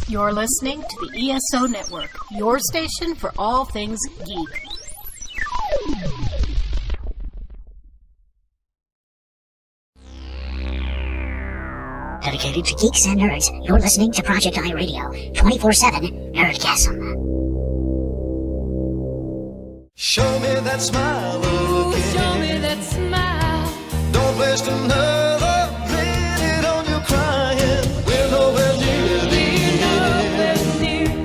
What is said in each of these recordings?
You're listening to the ESO Network, your station for all things geek. Dedicated to geeks and nerds, you're listening to Project I Radio, 24/7 Nerdgasm. Show me that smile again. Show me that smile. Don't waste another minute on your crying. We're nowhere near the end.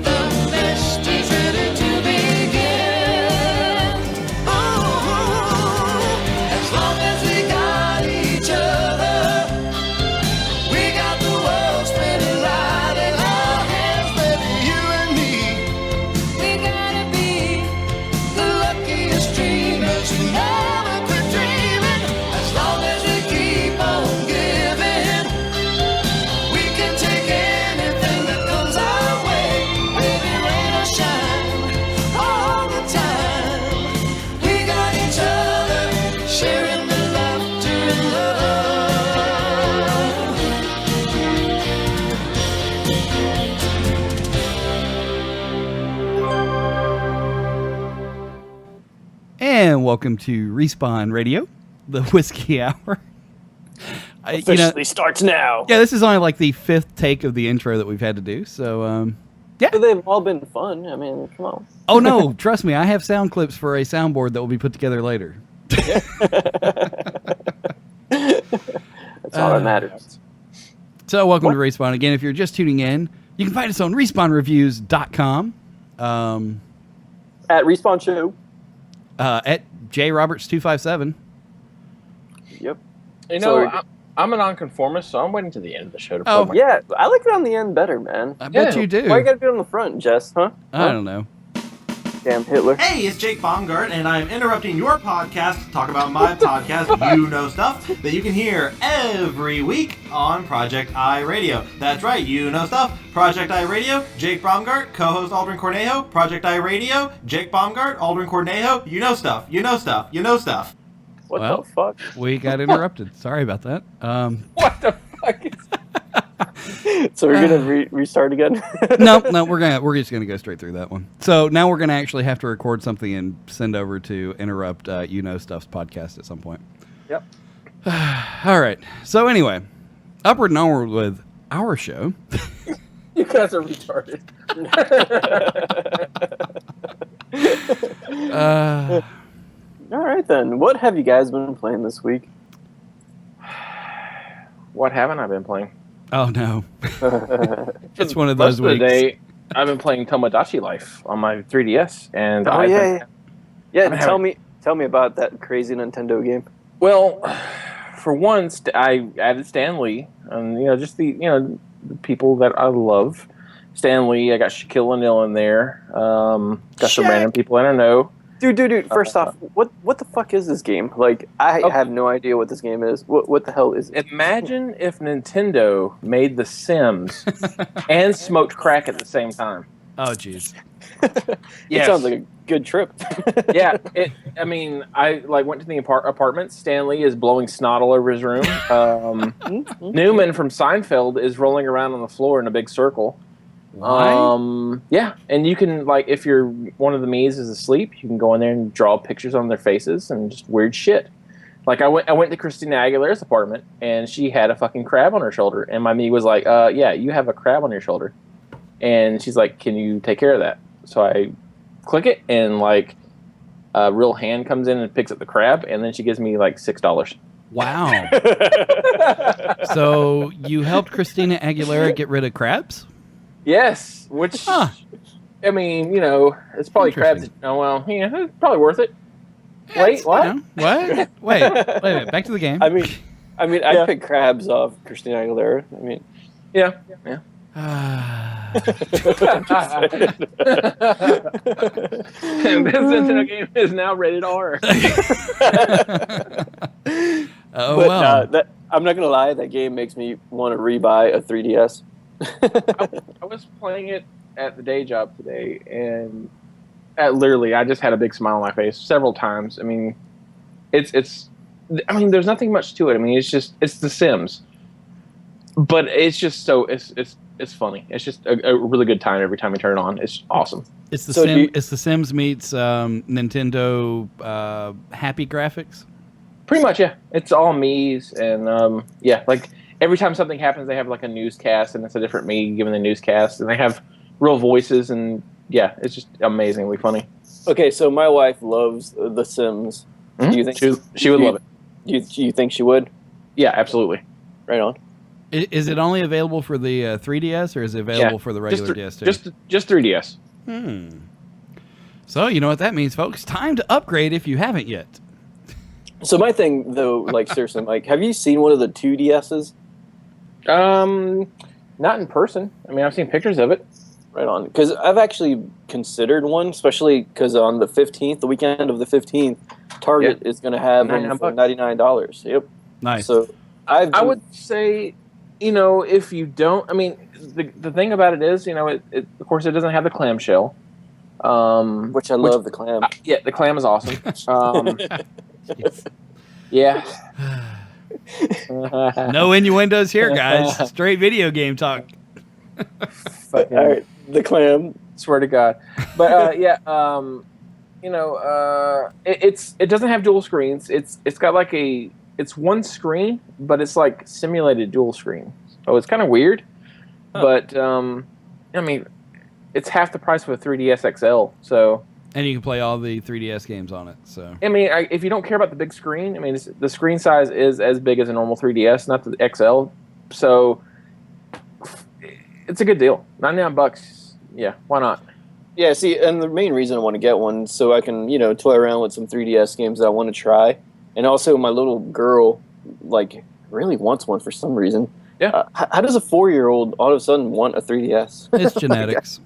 The best is ready to begin. Oh, as long as we got each other, we got the world spinning right in our hands, baby, you and me. We gotta be The luckiest dreamers who never quit dreaming. As long as we keep on giving, we can take anything that comes our way. Baby, rain or shine, all the time. We got each other, sharing the laughter and And welcome to Respawn Radio, the Whiskey Hour. Officially starts now. Yeah, this is only like the fifth take of the intro that we've had to do. So, yeah. But they've all been fun. I mean, come on. Oh, no, trust me. I have sound clips for a soundboard that will be put together later. That's all that matters. So, welcome to Respawn. Again, if you're just tuning in, you can find us on respawnreviews.com. At Respawn Show. At jroberts257. Yep. You So- know, I'm a nonconformist, so I'm waiting to the end of the show to Oh. plug my... Yeah, I like it on the end better, man. I bet Yeah. you do. Why you gotta be on the front, Jess, huh? I don't know. Damn Hitler. Hey, it's Jake Baumgart, and I'm interrupting your podcast to talk about my podcast, You Know Stuff, that you can hear every week on Project I Radio. That's right, You Know Stuff, Project I Radio, Jake Baumgart, co-host Aldrin Cornejo, Project I Radio, Jake Baumgart, Aldrin Cornejo, You Know Stuff, You Know Stuff, You Know Stuff. What Well. the fuck? We got interrupted. Sorry about that. What the fuck is... So we're gonna restart again? No, we're just gonna go straight through that one. So now we're gonna actually have to record something and send over to interrupt You Know Stuff's podcast at some point. Yep. All right. So anyway, upward and onward with our show. You guys are retarded. All right then. What have you guys been playing this week? What haven't I been playing? Oh no, it's one of those Most of the weeks. day, I've been playing Tomodachi Life on my 3DS, and Oh I've yeah, been- yeah. I've been Tell me about that crazy Nintendo game. Well, for once, I added Stan Lee, and just the people that I love. Stan Lee, I got Shaquille O'Neal in there. Got some Shaq. random people I don't know. Dude. First off, what the fuck is this game? Like, I Okay. have no idea what this game is. What the hell is it? Imagine if Nintendo made The Sims and smoked crack at the same time. Oh jeez. It sounds like a good trip. Yeah. I went to the apartment. Stanley is blowing snot all over his room. Newman from Seinfeld is rolling around on the floor in a big circle. Yeah, and you can, if you're one of the Mii's is asleep, you can go in there and draw pictures on their faces and just weird shit. Like, I went to Christina Aguilera's apartment, and she had a fucking crab on her shoulder, and my Mii was like, yeah, you have a crab on your shoulder. And she's like, can you take care of that? So I click it, and, a real hand comes in and picks up the crab, and then she gives me, $6. Wow. So you helped Christina Aguilera get rid of crabs? Yes, which, Huh. it's probably crabs. Interesting. It's probably worth it. Wait, what? You know, what? Wait a minute. Back to the game. I mean, I'd pick crabs off Christina Aguilera. I mean, Yeah. And this Nintendo game is now rated R. Oh but well. I'm not gonna lie. That game makes me want to rebuy a 3DS. I was playing it at the day job today, and literally, I just had a big smile on my face several times. I mean, there's nothing much to it. I mean, it's The Sims. but it's just so it's funny. It's just a really good time every time we turn it on. It's awesome. It's the So do you- It's the Sims meets Nintendo happy graphics. Pretty much, yeah. It's all me's, and yeah, like every time something happens, they have like a newscast, and it's a different me giving the newscast, and they have real voices, and yeah, it's just amazingly funny. Okay, so my wife loves The Sims. Mhm. Do you think She would love it? You think she would? Yeah, absolutely. Right on. Is it only available for the 3DS, or is it available Yeah, for the regular DS too? Just 3DS. So you know what that means, folks. Time to upgrade if you haven't yet. So my thing, though, like seriously, Mike, have you seen one of the 2DSs? Not in person. I mean, I've seen pictures of it. Right on. Because I've actually considered one, especially because on the 15th, the weekend of the 15th, Target is going to have them for $99. Yep. Nice. So I would say, if you don't, I mean, the thing about it is, it of course it doesn't have the clamshell. which I love the clam. Yeah, the clam is awesome. Yeah. No innuendos here, guys. Straight video game talk. All right, the clam. Swear to God. But it doesn't have dual screens. It's got like it's one screen, but it's like simulated dual screen. So it's kind of weird. But I mean, it's half the price of a 3DS XL. So And you can play all the 3DS games on it. So I mean, if you don't care about the big screen, I mean, the screen size is as big as a normal 3DS, not the XL. So it's a good deal. $99. Yeah, why not? Yeah, see, and the main reason I want to get one is so I can, toy around with some 3DS games that I want to try. And also my little girl, really wants one for some reason. Yeah. How does a 4-year-old all of a sudden want a 3DS? it's genetics.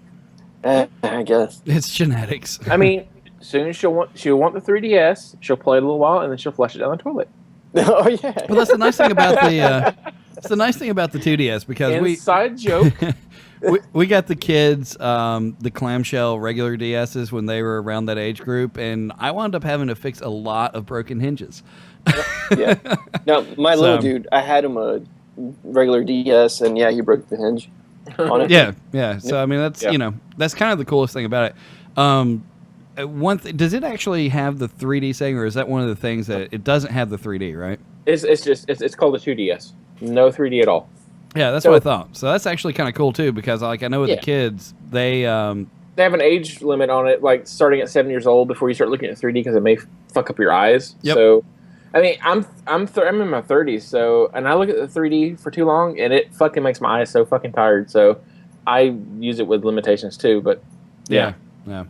I guess. It's genetics. I mean, soon she'll want the 3DS. She'll play it a little while, and then she'll flush it down the toilet. Oh, yeah. Well, that's the nice thing about the. It's the nice thing about the 2DS because Inside joke. we got the kids the clamshell regular DSs when they were around that age group, and I wound up having to fix a lot of broken hinges. Yeah. Now, my little dude, I had him a regular DS, and yeah, he broke the hinge on it. Yeah. So I mean, that's that's kind of the coolest thing about it. Does it actually have the 3D thing, or is that one of the things that it doesn't have the 3D? Right? It's called a 2DS. No 3D at all. Yeah, that's what I thought. So that's actually kind of cool too, because I know with the kids, they have an age limit on it, like starting at 7 years old before you start looking at 3D because it may fuck up your eyes. Yep. So, I mean, I'm in my 30s, so and I look at the 3D for too long, and it fucking makes my eyes so fucking tired. So, I use it with limitations too. But yeah. I'm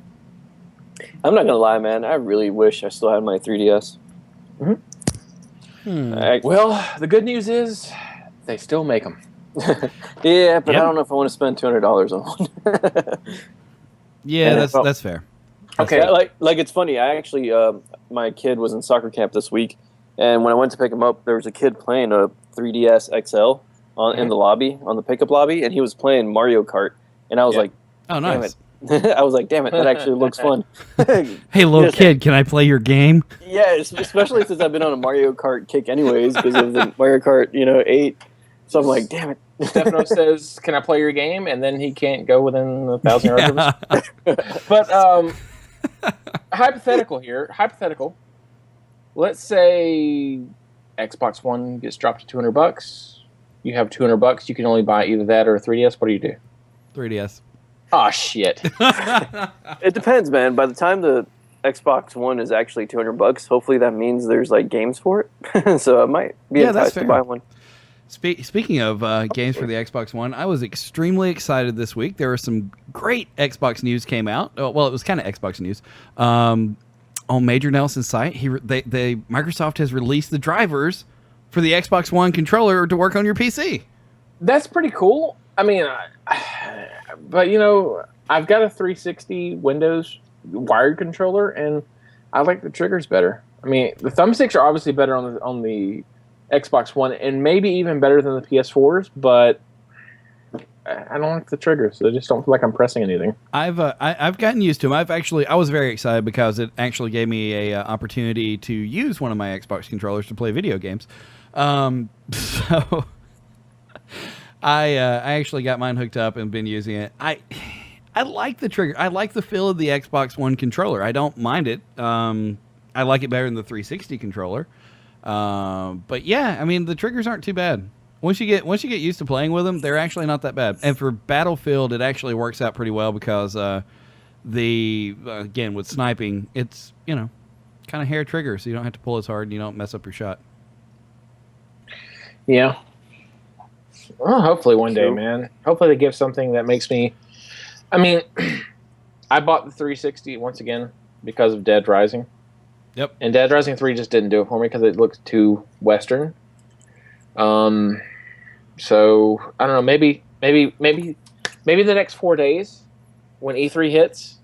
not gonna lie, man. I really wish I still had my 3DS. Well, the good news is they still make them. Yeah, but I don't know if I want to spend $200 on one. Yeah, that's fair. Okay. Yeah, like it's funny. I actually, my kid was in soccer camp this week, and when I went to pick him up, there was a kid playing a 3DS XL in the lobby, on the pickup lobby, and he was playing Mario Kart, and I was like, oh, nice. I was like, damn it, that actually looks fun. Hey, little kid, can I play your game? Yeah, especially since I've been on a Mario Kart kick anyways because of the Mario Kart, 8. So I'm like, damn it. Stefano says, "Can I play your game?" And then he can't go within 1,000 yards of us. But hypothetical here. Hypothetical. Let's say Xbox One gets dropped to $200. You have $200. You can only buy either that or a 3DS. What do you do? 3DS. Oh shit. It depends, man. By the time the Xbox One is actually $200, hopefully that means there's games for it. So I might be enticed to buy one. Speaking of games for the Xbox One, I was extremely excited this week. There was some great Xbox news came out. Well, it was kind of Xbox news. On Major Nelson's site, Microsoft has released the drivers for the Xbox One controller to work on your PC. That's pretty cool. I mean, but I've got a 360 Windows wired controller, and I like the triggers better. I mean, the thumbsticks are obviously better on the Xbox One, and maybe even better than the PS4s, but I don't like the triggers. So I just don't feel like I'm pressing anything. I've gotten used to them. I was very excited because it actually gave me a opportunity to use one of my Xbox controllers to play video games. So I actually got mine hooked up and been using it. I like the trigger. I like the feel of the Xbox One controller. I don't mind it. I like it better than the 360 controller. But yeah, I mean the triggers aren't too bad. Once you get used to playing with them, they're actually not that bad. And for Battlefield, it actually works out pretty well because again with sniping, it's kind of hair trigger, so you don't have to pull as hard and you don't mess up your shot. Yeah. Well, hopefully one day, man. Hopefully they give something that makes me. I mean, I bought the 360 once again because of Dead Rising. Yep. And Dead Rising 3 just didn't do it for me because it looks too Western. So I don't know. Maybe the next 4 days, when E3 hits,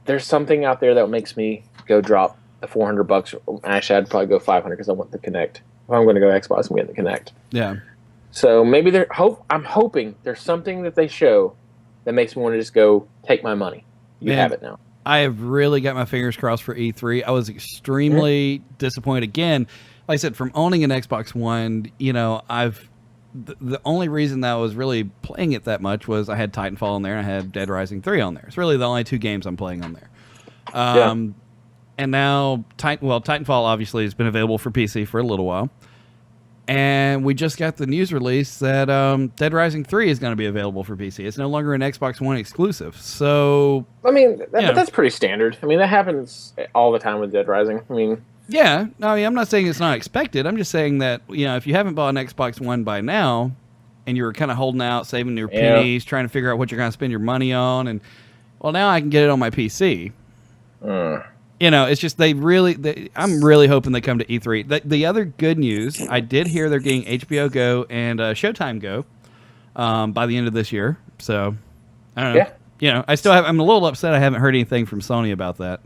there's something out there that makes me go drop the $400. Actually, I'd probably go $500 because I want the Kinect. If I'm going to go Xbox, I'm getting the Kinect. Yeah. So maybe I'm hoping there's something that they show that makes me want to just go take my money. You have it now. I have really got my fingers crossed for E3. I was extremely disappointed again. Like I said, from owning an Xbox One, the only reason that I was really playing it that much was I had Titanfall on there and I had Dead Rising 3 on there. It's really the only 2 games I'm playing on there. And now Titanfall obviously has been available for PC for a little while. And we just got the news release that Dead Rising 3 is going to be available for PC. It's no longer an Xbox One exclusive. So, I mean, but that's pretty standard. I mean, that happens all the time with Dead Rising. I mean, yeah. No, I mean, I'm not saying it's not expected. I'm just saying that, if you haven't bought an Xbox One by now and you were kind of holding out, saving your pennies, trying to figure out what you're going to spend your money on, and, well, now I can get it on my PC. It's just I'm really hoping they come to E3. The other good news, I did hear they're getting HBO Go and Showtime Go by the end of this year. So, I don't know. Yeah. I'm a little upset I haven't heard anything from Sony about that.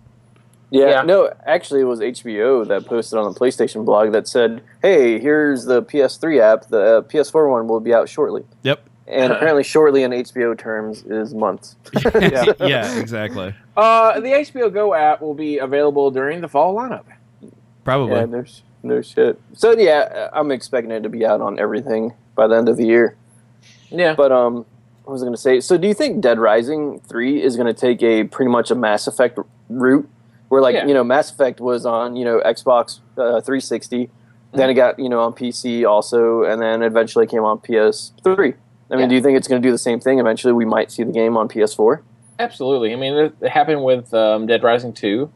Yeah, no, actually it was HBO that posted on the PlayStation blog that said, hey, here's the PS3 app. The PS4 one will be out shortly. Yep. And apparently shortly in HBO terms is months. Yeah, exactly. the HBO Go app will be available during the fall lineup. Probably. Yeah, there's no shit. So yeah, I'm expecting it to be out on everything by the end of the year. Yeah. But what was I going to say? So do you think Dead Rising 3 is going to take pretty much a Mass Effect route? Where Mass Effect was on, Xbox 360, then it got, on PC also, and then eventually came on PS3. I mean, do you think it's going to do the same thing? Eventually we might see the game on PS4? Absolutely. I mean, it happened with Dead Rising 2.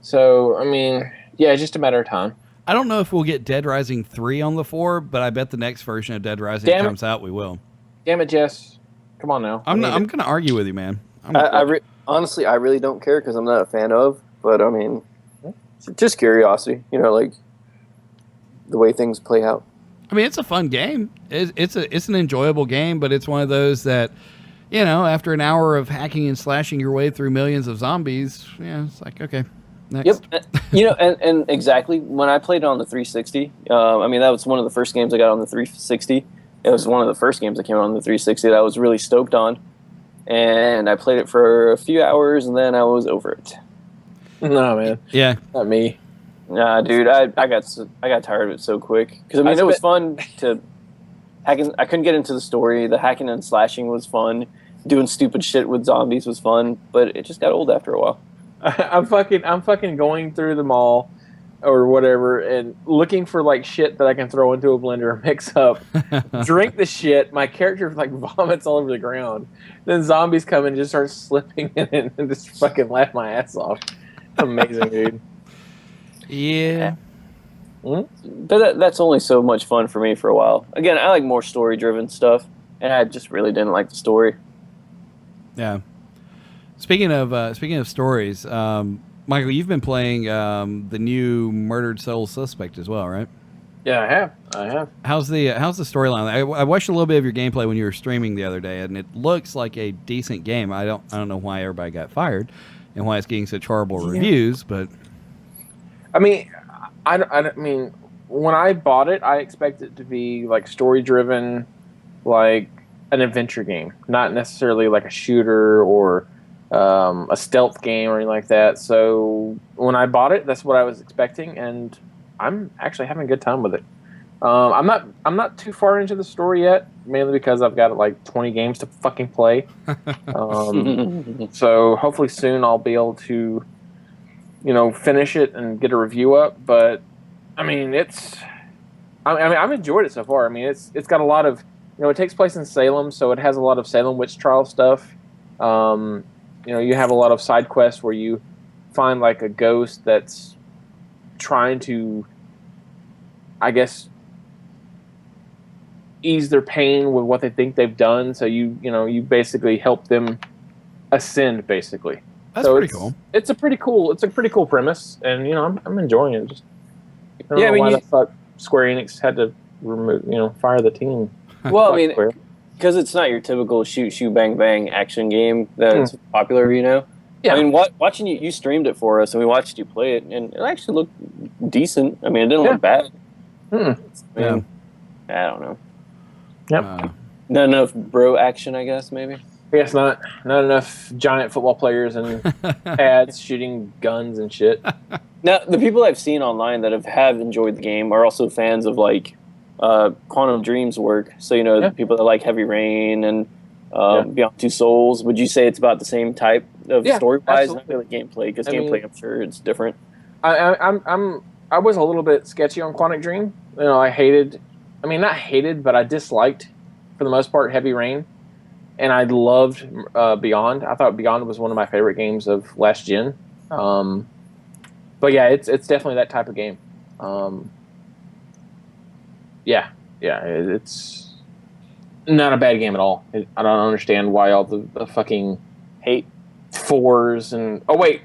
So, I mean, yeah, it's just a matter of time. I don't know if we'll get Dead Rising 3 on the 4, but I bet the next version of Dead Rising comes out, we will. Damn it, Jess. Come on now. I'm going to argue with you, man. Honestly, I really don't care because I'm not a fan of, but I mean, just curiosity, like the way things play out. I mean, it's a fun game. It's an enjoyable game, but it's one of those that, after an hour of hacking and slashing your way through millions of zombies, it's like, okay, next. Yep. And exactly, when I played it on the 360, I mean, that was one of the first games I got on the 360. It was one of the first games that came out on the 360 that I was really stoked on. And I played it for a few hours, and then I was over it. No, man. Yeah. Not me. Nah, dude, I got tired of it so quick. Because, I mean, it was fun to hack. I couldn't get into the story. The hacking and slashing was fun. Doing stupid shit with zombies was fun. But it just got old after a while. I'm fucking going through the mall or whatever and looking for like shit that I can throw into a blender and mix up, drink the shit. My character like vomits all over the ground. Then zombies come and just start slipping in it and just fucking laugh my ass off. Amazing, dude. Yeah. But that's only so much fun for me for a while. Again, I like more story-driven stuff, and I just really didn't like the story. Yeah. Speaking of stories, Michael, you've been playing the new Murdered Soul Suspect as well, right? Yeah, I have. How's the storyline? I watched a little bit of your gameplay when you were streaming the other day, and it looks like a decent game. I don't know why everybody got fired and why it's getting such horrible reviews, but I mean, I mean, when I bought it, I expected it to be like story driven, like an adventure game, not necessarily like a shooter or a stealth game or anything like that. So when I bought it, that's what I was expecting, and I'm actually having a good time with it. I'm not too far into the story yet, mainly because I've got like 20 games to fucking play. So hopefully soon I'll be able to, finish it and get a review up. But I mean, I've enjoyed it so far. I mean, it's got a lot of, it takes place in Salem, so it has a lot of Salem witch trial stuff. You have a lot of side quests where you find like a ghost that's trying to, I guess, ease their pain with what they think they've done. So you basically help them ascend, basically. That's pretty cool. It's a pretty cool premise, and I'm enjoying it. Just I don't know why the fuck Square Enix had to fire the team. Well, I mean, because it's not your typical shoot bang bang action game that's popular, Yeah. I mean, watching you streamed it for us, and we watched you play it, and it actually looked decent. I mean, it didn't look bad. I mean, I don't know. Yep. Not enough bro action, I guess, maybe. I guess not enough giant football players and pads shooting guns and shit. Now, the people I've seen online that have enjoyed the game are also fans of like Quantum Dream's work. So the people that like Heavy Rain and Beyond Two Souls. Would you say it's about the same type of story-wise? Not really gameplay, because gameplay, I'm sure it's different. I was a little bit sketchy on Quantum Dream. Not hated, but I disliked, for the most part, Heavy Rain. And I loved Beyond. I thought Beyond was one of my favorite games of last gen. But yeah, it's definitely that type of game. It's not a bad game at all. I don't understand why all the fucking hate 4s and the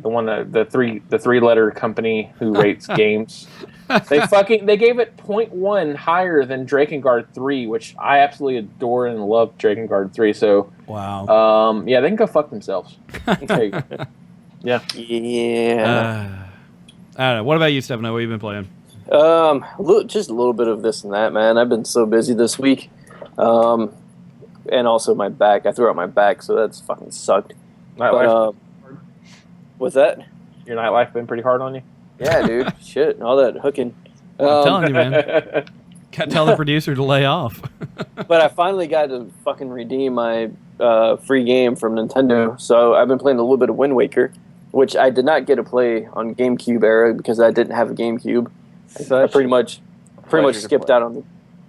one the 3-letter company who rates games. They gave it 0.1 higher than Drakengard 3, which I absolutely adore and love Drakengard 3. So wow. They can go fuck themselves. Yeah. I don't know. What about you, Stefano? What have you been playing? Just a little bit of this and that, man. I've been so busy this week. And also my back. I threw out my back, so that's fucking sucked. Nightlife. What's that? Your nightlife been pretty hard on you? Yeah, dude. Shit. All that hooking. I'm telling you, man. Got to tell the producer to lay off. But I finally got to fucking redeem my free game from Nintendo. So I've been playing a little bit of Wind Waker, which I did not get to play on GameCube era because I didn't have a GameCube. So I pretty much skipped out on the.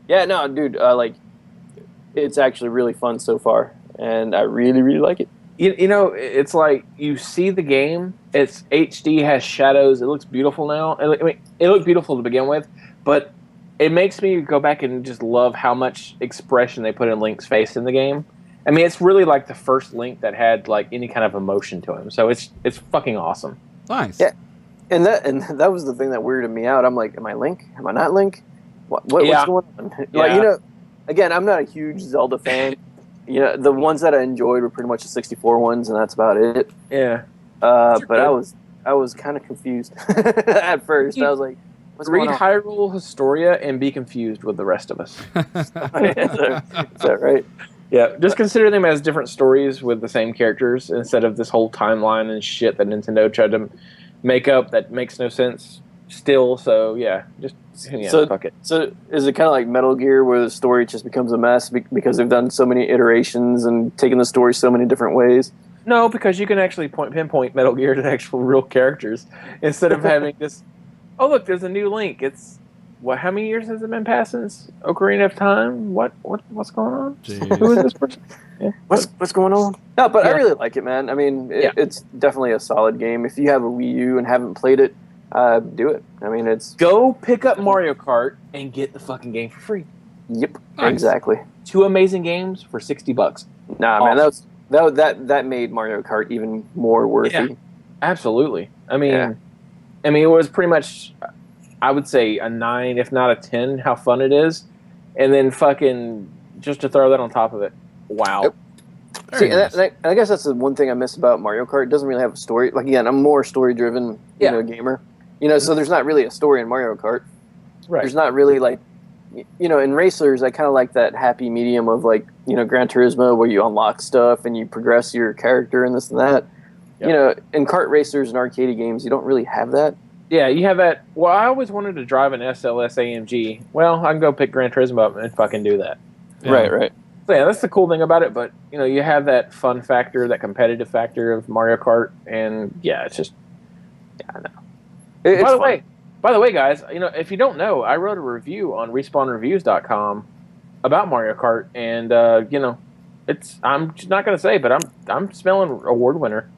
Yeah, no, dude. It's actually really fun so far, and I really, really like it. It's like you see the game. It's HD, has shadows. It looks beautiful now. It looked beautiful to begin with, but it makes me go back and just love how much expression they put in Link's face in the game. I mean, it's really like the first Link that had like any kind of emotion to him. So it's fucking awesome. Nice. Yeah, and that was the thing that weirded me out. I'm like, am I Link? Am I not Link? What's going on? Yeah. Again, I'm not a huge Zelda fan. The ones that I enjoyed were pretty much the 64 ones, and that's about it. Yeah. But I was kind of confused at first. I was like, what's read going on? Hyrule Historia and be confused with the rest of us. Is that right? Yeah, just consider them as different stories with the same characters instead of this whole timeline and shit that Nintendo tried to make up that makes no sense still. So yeah, fuck it. So is it kind of like Metal Gear where the story just becomes a mess because they've done so many iterations and taken the story so many different ways? No, because you can actually pinpoint Metal Gear to actual real characters instead of having this. Oh look, there's a new Link. It's what? How many years has it been past since Ocarina of Time? What's going on? Jeez. Who is this person? Yeah. What's going on? No, but I really like it, man. I mean, it's definitely a solid game. If you have a Wii U and haven't played it, do it. I mean, it's go pick up Mario Kart and get the fucking game for free. Yep, Nice. exactly. 2 amazing games for $60. Nah, Awesome. man, that made Mario Kart even more worthy. Yeah. Absolutely. I mean, it was pretty much, I would say a 9, if not a 10, how fun it is, and then fucking just to throw that on top of it. Wow. Yep. Very See, nice. and I guess that's the one thing I miss about Mario Kart. It doesn't really have a story. Like again, I'm more story driven, gamer. So there's not really a story in Mario Kart. Right. There's not really like, in racers, I kind of like that happy medium of like, Gran Turismo where you unlock stuff and you progress your character and this and that. Yep. In kart racers and arcade games, you don't really have that. Yeah, you have that. Well, I always wanted to drive an SLS AMG. Well, I can go pick Gran Turismo up and fucking do that. Yeah. Right. So yeah, that's the cool thing about it. But you have that fun factor, that competitive factor of Mario Kart, and yeah, it's just I don't know. It's By the way, guys, if you don't know, I wrote a review on RespawnReviews.com about Mario Kart, and I'm just not gonna say, but I'm smelling award winner.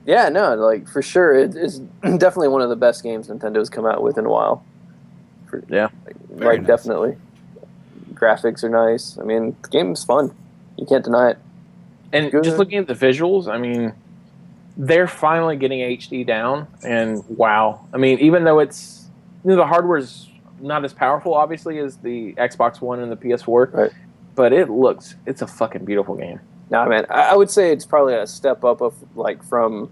Yeah, no, like for sure, it's definitely one of the best games Nintendo's come out with in a while. Yeah, Very nice. Definitely. Graphics are nice. I mean, the game's fun. You can't deny it. and Good. just looking at the visuals, I mean, they're finally getting HD down, and wow, I mean, even though it's the hardware's not as powerful, obviously, as the Xbox One and the PS4, Right. but it's a fucking beautiful game. Nah, man, I would say it's probably a step up of from,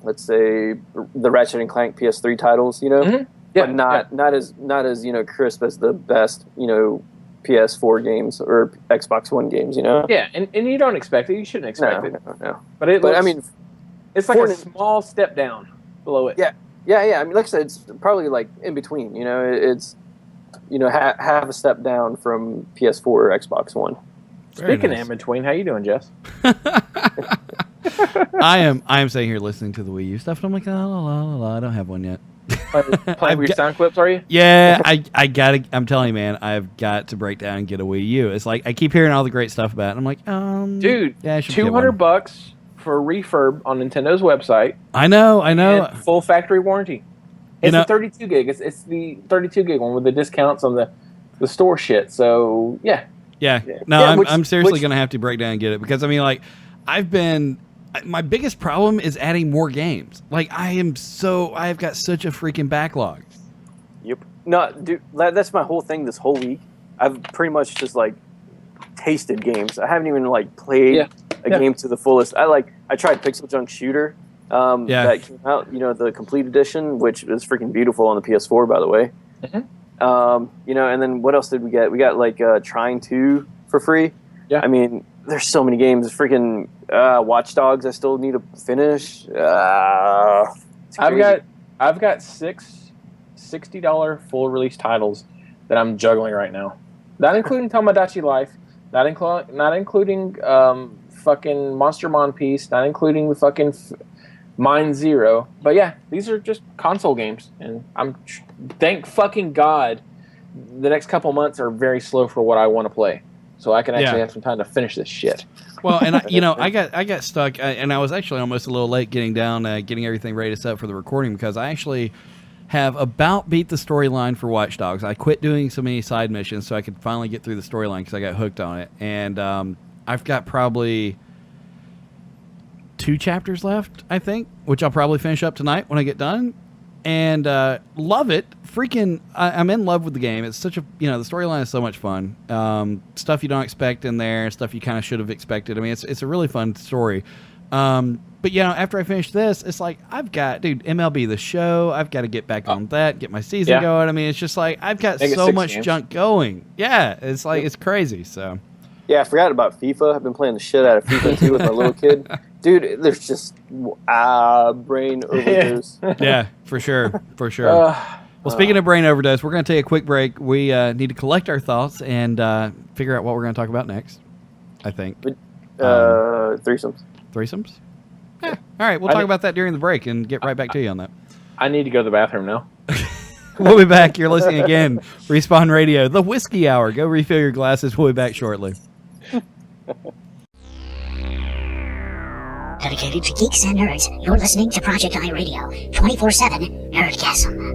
let's say, the Ratchet and Clank PS3 titles, Mhm. but not as crisp as the best PS4 games or Xbox One games, Yeah, and you don't expect it. You shouldn't expect it. No. But it But looks, I mean, it's like for a an- small step down below it. Yeah. I mean, like I said, it's probably like in between. It's have a step down from PS4 or Xbox One. Very Speaking nice. of in between, how you doing, Jess? I am sitting here listening to the Wii U stuff, and I'm like, I don't have one yet. Playing with your sound clips, are you? Yeah, I gotta. I'm telling you, man, I've got to break down and get a Wii U. It's like I keep hearing all the great stuff about it. And I'm like, Dude, yeah, I should get $200 one. for a refurb on Nintendo's website. I know. And full factory warranty. It's know- the 32 gig. It's the 32 gig one with the discounts on the store shit. So yeah, Yeah. Yeah. No, Yeah, I'm seriously which- going to have to break down and get it because, I mean, like, my biggest problem is adding more games. Like, I've got such a freaking backlog. Yep. No, dude, that's my whole thing this whole week. I've pretty much just tasted games. I haven't even played a game to the fullest. I tried Pixel Junk Shooter. That came out, the complete edition, which is freaking beautiful on the PS4, by the way. Mhm. And then what else did we get? We got Trying 2 for free. Yeah. I mean, there's so many games. Freaking Watch Dogs I still need to finish. It's crazy. I've got six $60 full release titles that I'm juggling right now. Not including Tomodachi Life, not including fucking Monster Mon Piece, not including the fucking Mine Zero. But yeah, these are just console games, and thank fucking God the next couple months are very slow for what I want to play, so I can actually have some time to finish this shit. Well, and I got stuck, and I was actually almost a little late getting everything ready to set up for the recording because I actually have about beat the storyline for Watch Dogs. I quit doing so many side missions so I could finally get through the storyline because I got hooked on it, and I've got probably 2 chapters left, I think, which I'll probably finish up tonight when I get done. And love it. Freaking, I'm in love with the game. It's such a, the storyline is so much fun. Stuff you don't expect in there, stuff you kind of should have expected. I mean, it's a really fun story. But after I finish this, it's like I've got, MLB The Show. I've got to get back on that, get my season going. I mean, it's just like I've got so much junk going. Yeah, it's like it's crazy. So. Yeah, I forgot about FIFA. I've been playing the shit out of FIFA too with my little kid. Dude, there's just brain overdose. Yeah, for sure. Well, speaking of brain overdose, we're going to take a quick break. We need to collect our thoughts and figure out what we're going to talk about next, I think. Threesomes. Threesomes? Yeah. All right, we'll talk about that during the break and get right back to you on that. I need to go to the bathroom now. We'll be back. You're listening again. Respawn Radio, the Whiskey Hour. Go refill your glasses. We'll be back shortly. Dedicated to geeks and nerds, you're listening to Project I Radio, 24/7 Nerdgasm.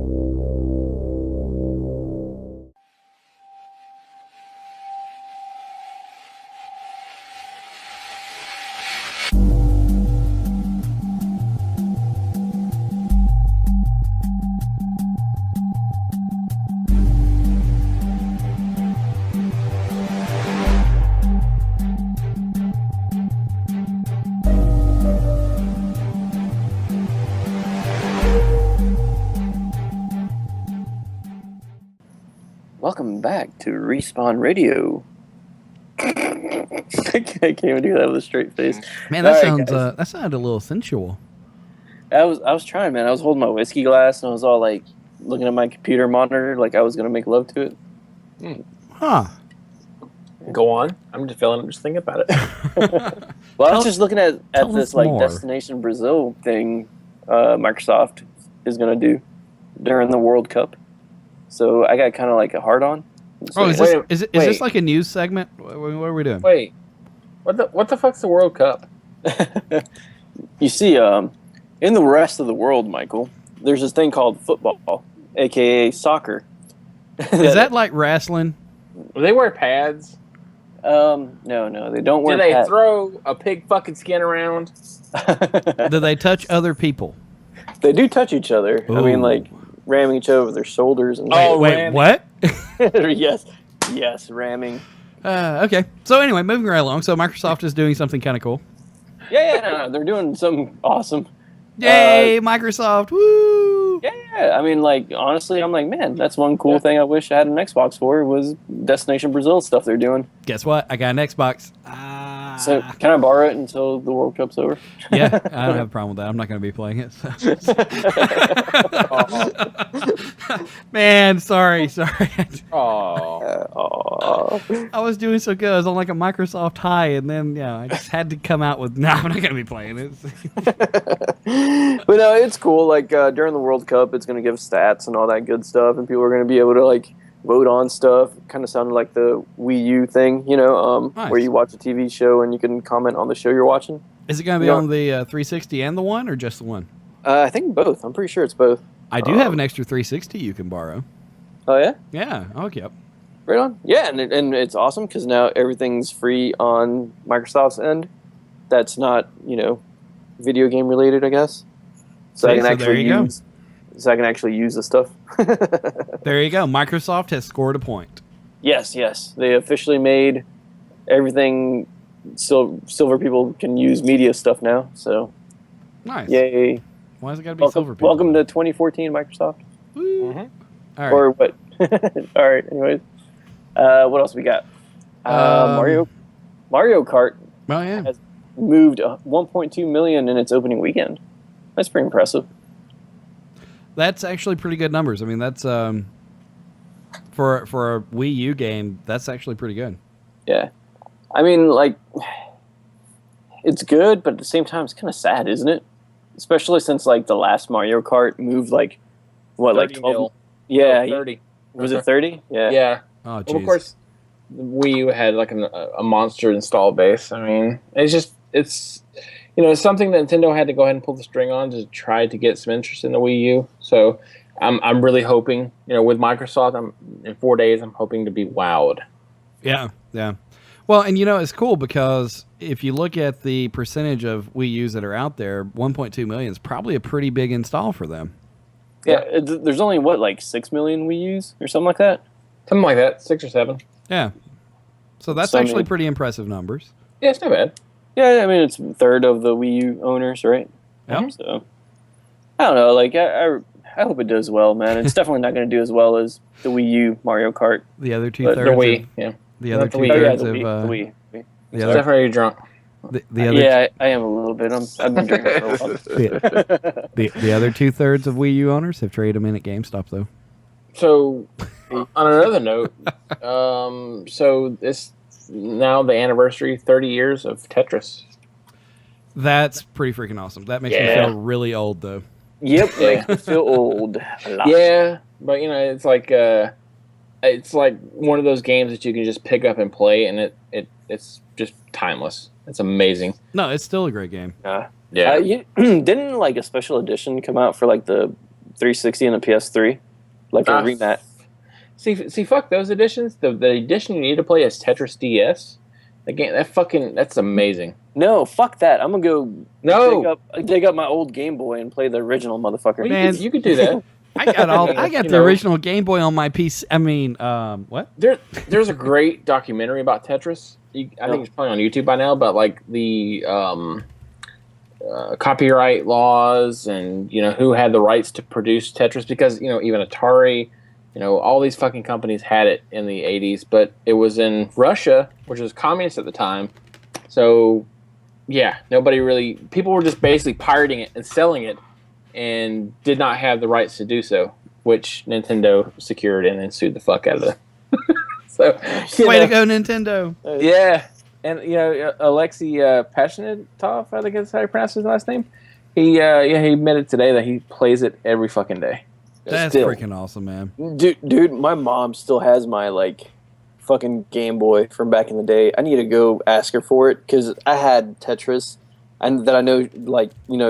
Welcome back to Respawn Radio. I can't even do that with a straight face. Man, that All right, sounds guys. that sounded a little sensual. I was trying, man. I was holding my whiskey glass and I was all like looking at my computer monitor, like I was gonna make love to it. Huh. Go on. I'm just thinking about it. Well, I was just looking at tell this us like more. Destination Brazil thing Microsoft is gonna do during the World Cup. So I got kind of like a hard on. Oh, is Wait, this wait. like a news segment? What are we doing? Wait, what the fuck's the World Cup? You see, in the rest of the world, Michael, there's this thing called football, aka soccer. Is that like wrestling? Do they wear pads? No, they don't wear. Do they pads. throw a pig fucking skin around? Do they touch other people? They do touch each other. I mean, Ooh. like ramming each other with their shoulders and. Oh, Wait, ramming. what? yes, ramming. Okay. So anyway, moving right along. So Microsoft is doing something kind of cool. Yeah, no, they're doing something awesome. Yay, Microsoft! Woo! Yeah. I mean, like honestly, I'm like, man, that's one cool thing I wish I had an Xbox for was Destination Brazil stuff they're doing. Guess what? I got an Xbox. So can I borrow it until the World Cup's over? Yeah, I don't have a problem with that. I'm not going to be playing it. So. Man, sorry. Oh, Oh. I was doing so good. I was on like a Microsoft high, and then I just had to come out with, no, I'm not going to be playing it. But no, it's cool. Like during the World Cup, it's going to give stats and all that good stuff, and people are going to be able to like vote on stuff. Kind of sounded like the Wii U thing, Nice. where you watch a TV show and you can comment on the show you're watching. Is it going to be Yeah. on the 360 and the one, or just the one? I think both. I'm pretty sure it's both. I do have an extra 360 you can borrow. Oh yeah, Yeah, I'll hook you up. right on. Yeah, and it's awesome because now everything's free on Microsoft's end. That's not video game related, I guess. So See, I can so actually there you go. use. So I can actually use the stuff. There you go. Microsoft has scored a point. Yes. They officially made everything silver people can use media stuff now. So, Nice. yay. Why has it got to be silver people? Welcome to 2014, Microsoft. Woo. All right. Or what? All right, anyways. What else we got? Mario Kart Well, yeah. has moved 1.2 million in its opening weekend. That's pretty impressive. That's actually pretty good numbers. I mean, that's for a Wii U game, that's actually pretty good. Yeah. I mean, like, it's good, but at the same time, it's kind of sad, isn't it? Especially since, like, the last Mario Kart moved, like, what, like 30 12? mil. Yeah. No, 30. Was it 30? Yeah. Yeah. Oh, Well, jeez. of course, the Wii U had like a monster install base. I mean, it's it's something that Nintendo had to go ahead and pull the string on to try to get some interest in the Wii U. So I'm really hoping, with Microsoft, in 4 days, I'm hoping to be wowed. Yeah. Well, and it's cool because if you look at the percentage of Wii U's that are out there, 1.2 million is probably a pretty big install for them. Yeah. There's only, what, like 6 million Wii U's or something like that? Something like that, 6 or 7. Yeah. So that's So, I actually mean- pretty impressive numbers. Yeah, it's not bad. Yeah, I mean, it's a third of the Wii U owners, right? Yep. So, I don't know. Like, I hope it does well, man. It's definitely not going to do as well as the Wii U Mario Kart. The other But two The thirds. Wii, yeah. The other Not the two Wii. Oh, yeah, thirds the of Wii. The Wii. the other Definitely drunk. the other Yeah, I am a little bit. I've been drinking for a while. the other 2/3 of Wii U owners have traded them in at GameStop though. So, on another note, so this now the anniversary, 30 years of Tetris. That's pretty freaking awesome. That makes me Yeah. feel really old though. Yep, makes me feel old. A lot. Yeah, but it's like one of those games that you can just pick up and play, and it's just timeless. It's amazing. No, it's still a great game. Didn't like a special edition come out for like the 360 and the PS3, like a rematch? See, fuck those editions. The edition you need to play is Tetris DS. The game that's amazing. No, fuck that. I'm gonna go No, dig up my old Game Boy and play the original motherfucker. well, Man. you could do that. I got the original Game Boy on my PC. I mean, what? There's a great documentary about Tetris. I think it's probably on YouTube by now, but like the copyright laws and who had the rights to produce Tetris, because even Atari, all these fucking companies had it in the 80s, but it was in Russia, which was communist at the time. So yeah, people were just basically pirating it and selling it and did not have the rights to do so, which Nintendo secured and then sued the fuck out of them. So, Way to go, Nintendo. yeah. And, Alexei Pashnitov, I think that's how you pronounce his last name. He admitted today that he plays it every fucking day. That's Still. freaking awesome, man. Dude, my mom still has my fucking Game Boy from back in the day. I need to go ask her for it because I had Tetris, and that I know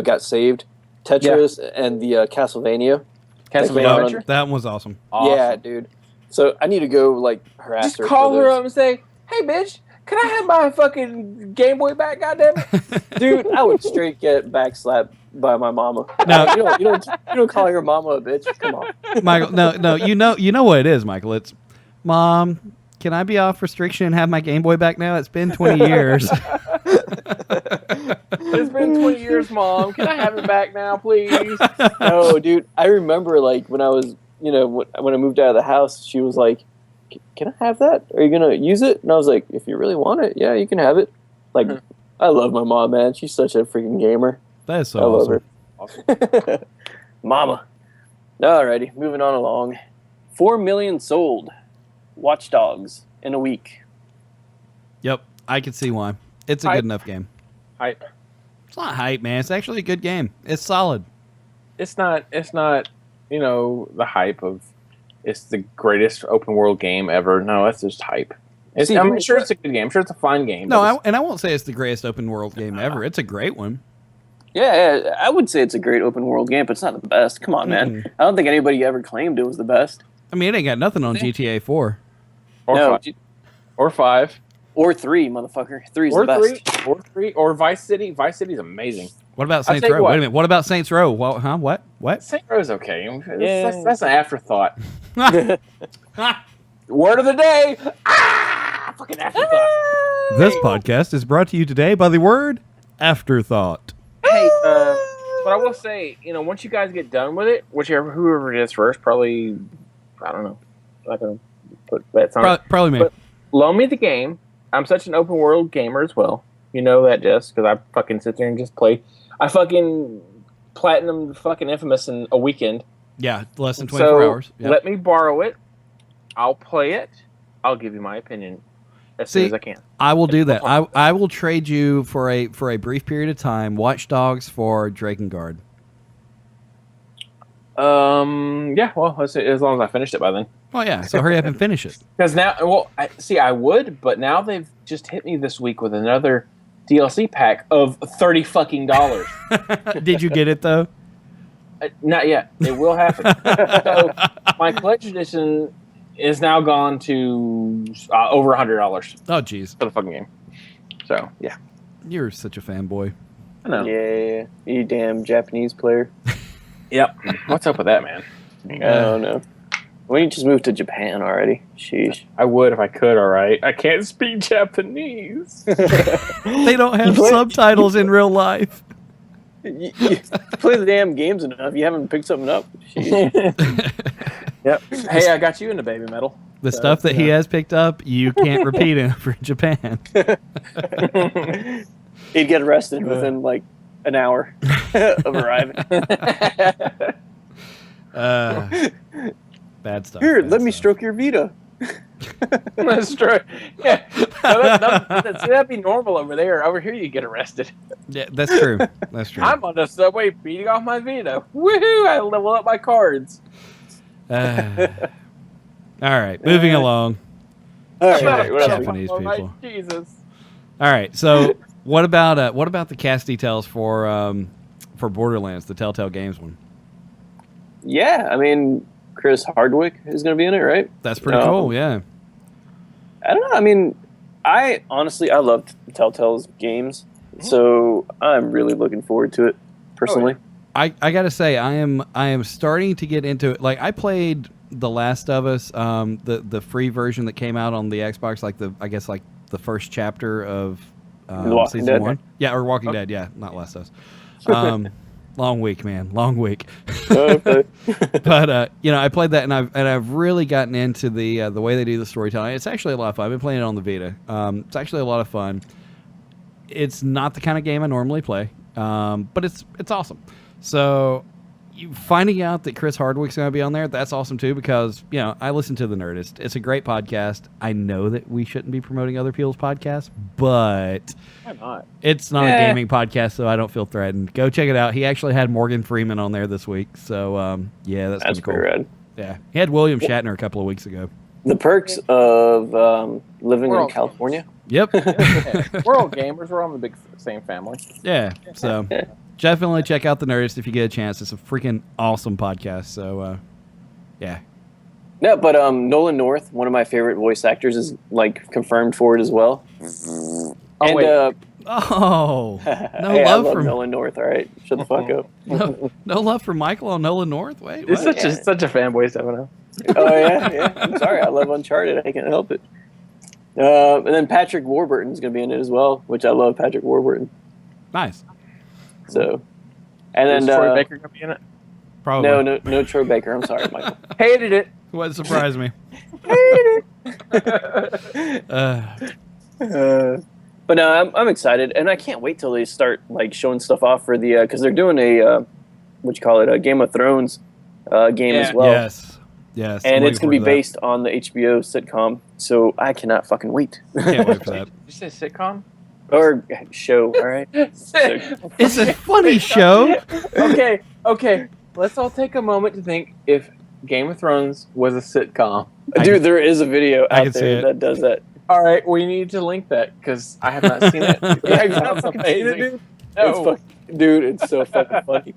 got saved. Tetris and the Castlevania. Adventure? That one was awesome. Yeah, dude. So I need to go harass Just her. call for her those. up and say, "Hey, bitch, can I have my fucking Game Boy back? Goddamn it!" Dude, I would straight get backslapped by my mama. No. you don't call your mama a bitch. Come on. Michael, no, you know what it is, Michael. It's, Mom, can I be off restriction and have my Game Boy back now? It's been 20 years. It's been 20 years, Mom. Can I have it back now, please? No, dude. I remember when I was, when I moved out of the house, she was like, "Can I have that? Are you gonna use it?" And I was like, "If you really want it, yeah, you can have it." I love my mom, man. She's such a freaking gamer. That is so I love awesome. her. Mama. Alrighty, moving on along. 4 million sold. Watch Dogs in a week. Yep, I can see why. It's a Hype. good enough game. Hype. It's not hype, man. It's actually a good game. It's solid. It's not, the hype of it's the greatest open world game ever. No, that's just hype. I'm sure it's a good game. I'm sure it's a fine game. No, but I won't say it's the greatest open world game ever. It's a great one. Yeah, I would say it's a great open world game, but it's not the best. Come on, man. I don't think anybody ever claimed it was the best. I mean, it ain't got nothing on GTA 4. or No, five. Or 5. Or 3, motherfucker. 3's Or the best. 3. Or 3. Or Vice City. Vice City's amazing. What about I'll Saints tell you Row? what. Wait a minute. What about Saints Row? Well, huh? What? Saint Row's okay. Yeah. That's an afterthought. Word of the day. Fucking afterthought. This podcast is brought to you today by the word afterthought. Hey, but I will say, once you guys get done with it, whoever it is first, probably, I don't know, I'm not gonna put bets on it. Probably me. But loan me the game. I'm such an open world gamer as well. You know that, Jess, because I fucking sit there and just play. I fucking platinum fucking Infamous in a weekend. Yeah, less than 24 hours. Yep. Let me borrow it. I'll play it. I'll give you my opinion as soon as I can. I will do that. I will trade you for a brief period of time Watch Dogs for Drakengard. Yeah, well, let's see, as long as I finished it by then. Oh yeah, so hurry up and finish it. Because now, I would, but now they've just hit me this week with another DLC pack of $30 fucking dollars. Did you get it though? Not yet. It will happen. So my collection edition is now gone to over $100 Oh jeez, for the fucking game. So yeah, you're such a fanboy. I know. Yeah, you damn Japanese player. Yep. What's up with that, man? I don't know. Why don't you just move to Japan already? Sheesh. I would if I could. All right. I can't speak Japanese. They don't have subtitles in real life. You play the damn games enough. You haven't picked something up. Sheesh. Yep. Hey, I got you into baby metal. The stuff that he has picked up, you can't repeat it for Japan. He'd get arrested within an hour of arriving. Bad stuff. Here, bad let me stuff. stroke your Vita. That's true. Yeah. No, that'd be normal over there. Over here, you get arrested. Yeah, that's true. That's true. I'm on the subway beating off my Vita. Woohoo! I level up my cards. All right, moving along. All Shut right, up, what else? Japanese Oh, my people. Jesus. All right, so what about the cast details for Borderlands, the Telltale Games one? Yeah, I mean, Chris Hardwick is going to be in it, right? That's pretty cool. Yeah. I don't know. I mean, I love Telltale's games, so I'm really looking forward to it personally. I gotta say, I am starting to get into it. Like, I played The Last of Us, the free version that came out on the Xbox, the first chapter of Walking season Dead? 1. Yeah, or Walking Dead. Yeah, not Last of Us. Long week, man. Long week. Okay. But I played that, and I've really gotten into the way they do the storytelling. It's actually a lot of fun. I've been playing it on the Vita. It's actually a lot of fun. It's not the kind of game I normally play, but it's awesome. So finding out that Chris Hardwick's going to be on there, that's awesome too, because, I listen to The Nerdist. It's a great podcast. I know that we shouldn't be promoting other people's podcasts, but Why not? it's not a gaming podcast, so I don't feel threatened. Go check it out. He actually had Morgan Freeman on there this week, so that's That's cool. pretty rad. Yeah, he had William Shatner a couple of weeks ago. The perks of living in California. Yep. Yeah. We're all gamers. We're all in the same family. Yeah, so definitely check out The Nerdist if you get a chance. It's a freaking awesome podcast, so yeah. No, but Nolan North, one of my favorite voice actors, is confirmed for it as well. Oh, And wait. No hey, I love love from Nolan North. All right, shut the fuck up. no love for Michael on Nolan North. Wait, It's what? such a fanboy, Stefano. Oh yeah. I'm sorry. I love Uncharted. I can't help it. And then Patrick Warburton's going to be in it as well, which I love Patrick Warburton. Nice. So, and Is then Troy Baker gonna be in it? Probably. no Troy Baker. I'm sorry, Michael. Hated it. Wouldn't surprise me. But no, I'm excited, and I can't wait till they start showing stuff off for the because they're doing a a Game of Thrones game as well. Yes. And I'm it's going to looking be forward based on the HBO sitcom, so I cannot fucking wait. to that. Can't wait for that. Did you say sitcom? Or show, all right? It's a funny show. Okay. Let's all take a moment to think if Game of Thrones was a sitcom. Dude, there is a video I out can see there it. that does that. All right, we need to link that because I have not seen it. Yeah, It sounds amazing. dude. No. It's so fucking funny.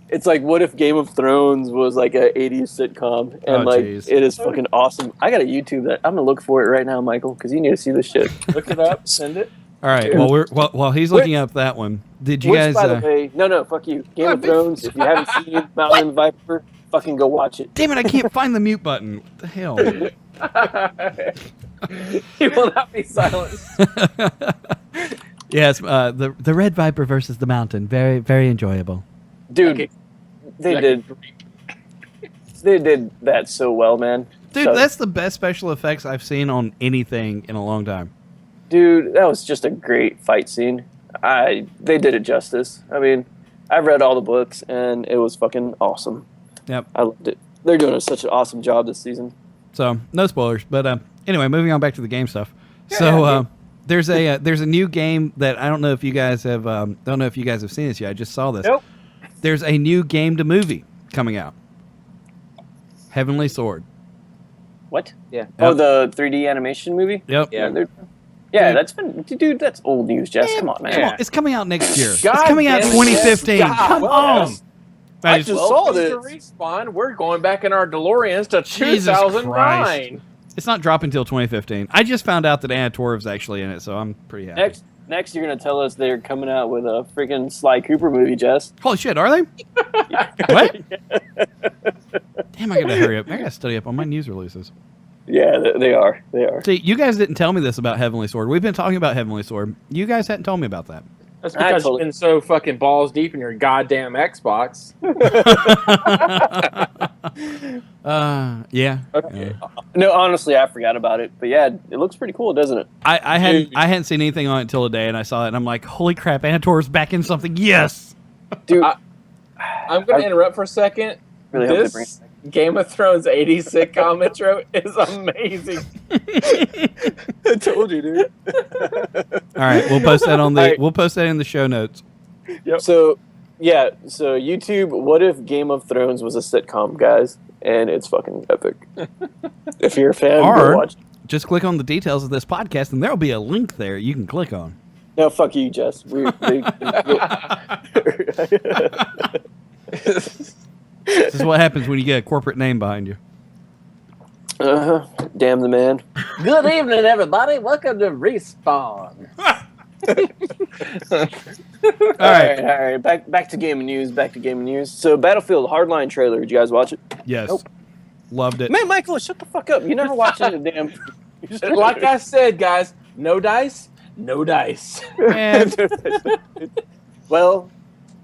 It's like, what if Game of Thrones was like a 80s sitcom? And jeez. it is fucking awesome. I gotta YouTube that. I'm gonna look for it right now, Michael, because you need to see this shit. Look it up, send it. All right. While he's looking up that one, did you Which, guys? by the way, no, fuck you. Game of Thrones. If you haven't seen Mountain and Viper, fucking go watch it. Damn it! I can't find the mute button. What the hell? He will not be silenced. Yes. The Red Viper versus the Mountain. Very, very enjoyable. Dude, Okay. they did that so well, man. Dude, So- that's the best special effects I've seen on anything in a long time. Dude, that was just a great fight scene. They did it justice. I mean, I've read all the books, and it was fucking awesome. Yep. I loved it. They're doing such an awesome job this season. So no spoilers, but anyway, moving on back to the game stuff. There's a new game that I don't know if you guys have seen this yet. I just saw this. Nope. There's a new game to movie coming out. Heavenly Sword. What? Yeah. Oh, the 3D animation movie? Yep. Yeah. Yeah, dude, that's old news, Jess. Come on, man. Come on, it's coming out next year. God it's coming out damn it, 2015. yes. God, Come well, on. yes. I I just- just saw Welcome this. to Respawn. We're going back in our DeLoreans to Jesus 2009. Christ. It's not dropping until 2015. I just found out that Anna Torv's actually in it, so I'm pretty happy. Next, you're gonna tell us they're coming out with a freaking Sly Cooper movie, Jess. Holy shit, are they? What? Damn, I gotta hurry up. I gotta study up on my news releases. Yeah, they are. They are. See, you guys didn't tell me this about Heavenly Sword. We've been talking about Heavenly Sword. You guys hadn't told me about that. That's I because totally- you've been so fucking balls deep in your goddamn Xbox. Yeah. Okay. No, honestly, I forgot about it. But yeah, it looks pretty cool, doesn't it? I hadn't seen anything on it until today, and I saw it, and I'm like, holy crap, Anna Torv's back in something. Yes. Dude, I'm going to interrupt for a second. really hope they This bring Game of Thrones 80s sitcom intro is amazing. I told you, dude. All right, we'll post that on the. All right. We'll post that in the show notes. So YouTube, what if Game of Thrones was a sitcom, guys? And it's fucking epic. If you're a fan, go Or watch. just click on the details of this podcast, and there'll be a link there you can click on. No, fuck you, Jess. This is what happens when you get a corporate name behind you. Damn the man. Good evening, everybody. Welcome to Respawn. All right. Back to gaming news. So, Battlefield Hardline trailer. Did you guys watch it? Yes. Nope. Loved it. Man, Michael, shut the fuck up. You never watched any damn. Like I said, guys, no dice, no dice. And Well,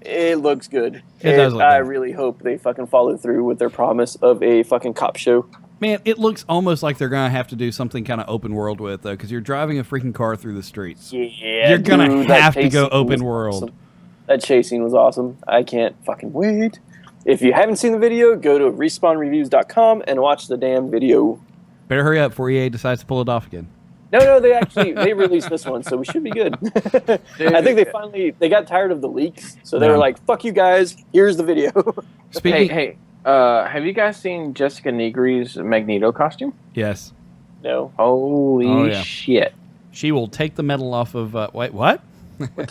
it looks good. It does look I good. really hope they fucking follow through with their promise of a fucking cop show. man, it looks almost like they're gonna have to do something kind of open world with though, because you're driving a freaking car through the streets. Yeah, You're gonna dude, that have to chase go scene open was world. awesome. That chase scene was awesome. I can't fucking wait. if you haven't seen the video, go to respawnreviews.com and watch the damn video. Better hurry up before EA decides to pull it off again. No, they released this one, so we should be good. I think they got tired of the leaks, so they were like, "Fuck you guys, here's the video." Hey, have you guys seen Jessica Negri's Magneto costume? Yes. No. Holy shit! She will take the metal off of. Wait, what?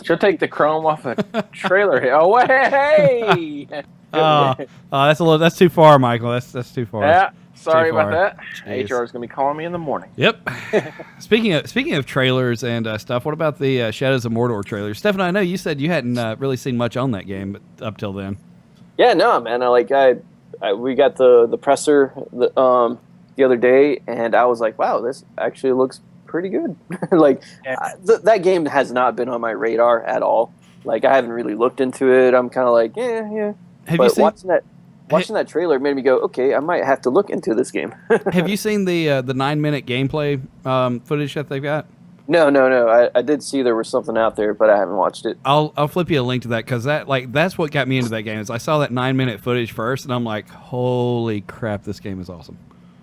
She'll take the chrome off a trailer here. Oh, hey! That's too far, Michael. That's too far. Yeah, sorry Too about far. that. Jeez. HR is going to be calling me in the morning. Yep. Speaking of trailers and stuff, what about the Shadows of Mordor trailers? Stefan, I know you said you hadn't really seen much on that game up till then. Yeah, no, man. We got the presser the other day, and I was like, wow, this actually looks pretty good. That game has not been on my radar at all. Like, I haven't really looked into it. I'm kind of like, yeah. But watching that trailer made me go, okay, I might have to look into this game. Have you seen the 9-minute gameplay footage that they've got? No. I did see there was something out there, but I haven't watched it. I'll flip you a link to that because that's what got me into that game. Is I saw that 9-minute footage first, and I'm like, holy crap, this game is awesome.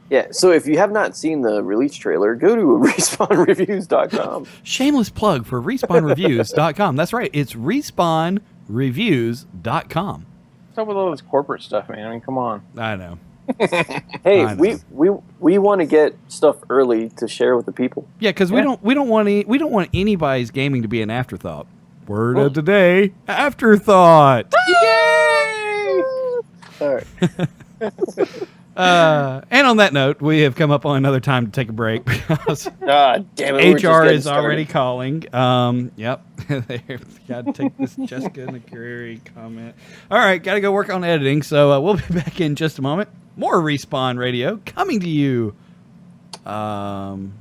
Yeah, so if you have not seen the release trailer, go to respawnreviews.com. Shameless plug for respawnreviews.com. That's right, it's respawnreviews.com. What's up with all this corporate stuff, man? I mean, come on. I know. Hey, I know. we want to get stuff early to share with the people. Yeah, because we don't want anybody's gaming to be an afterthought. Word of the day, afterthought. Yay! All right. And on that note, we have come up on another time to take a break because damn it, HR is already calling. Yep. They've got to take this Jessica McCreary comment. All right, got to go work on editing, so we'll be back in just a moment. More Respawn Radio coming to you. Soon.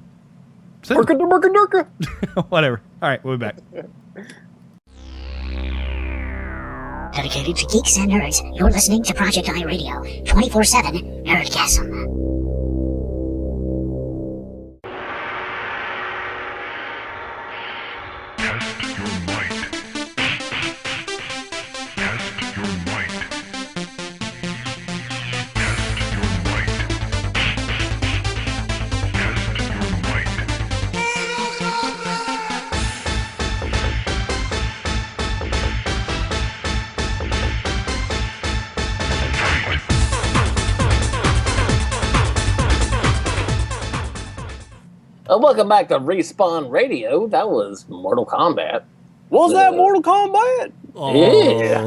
Whatever. All right, we'll be back. Dedicated to geeks and nerds, you're listening to Project I Radio, 24/7 Nerdgasm. Welcome back to Respawn Radio. That was Mortal Kombat. Was that Mortal Kombat? Oh, Yeah.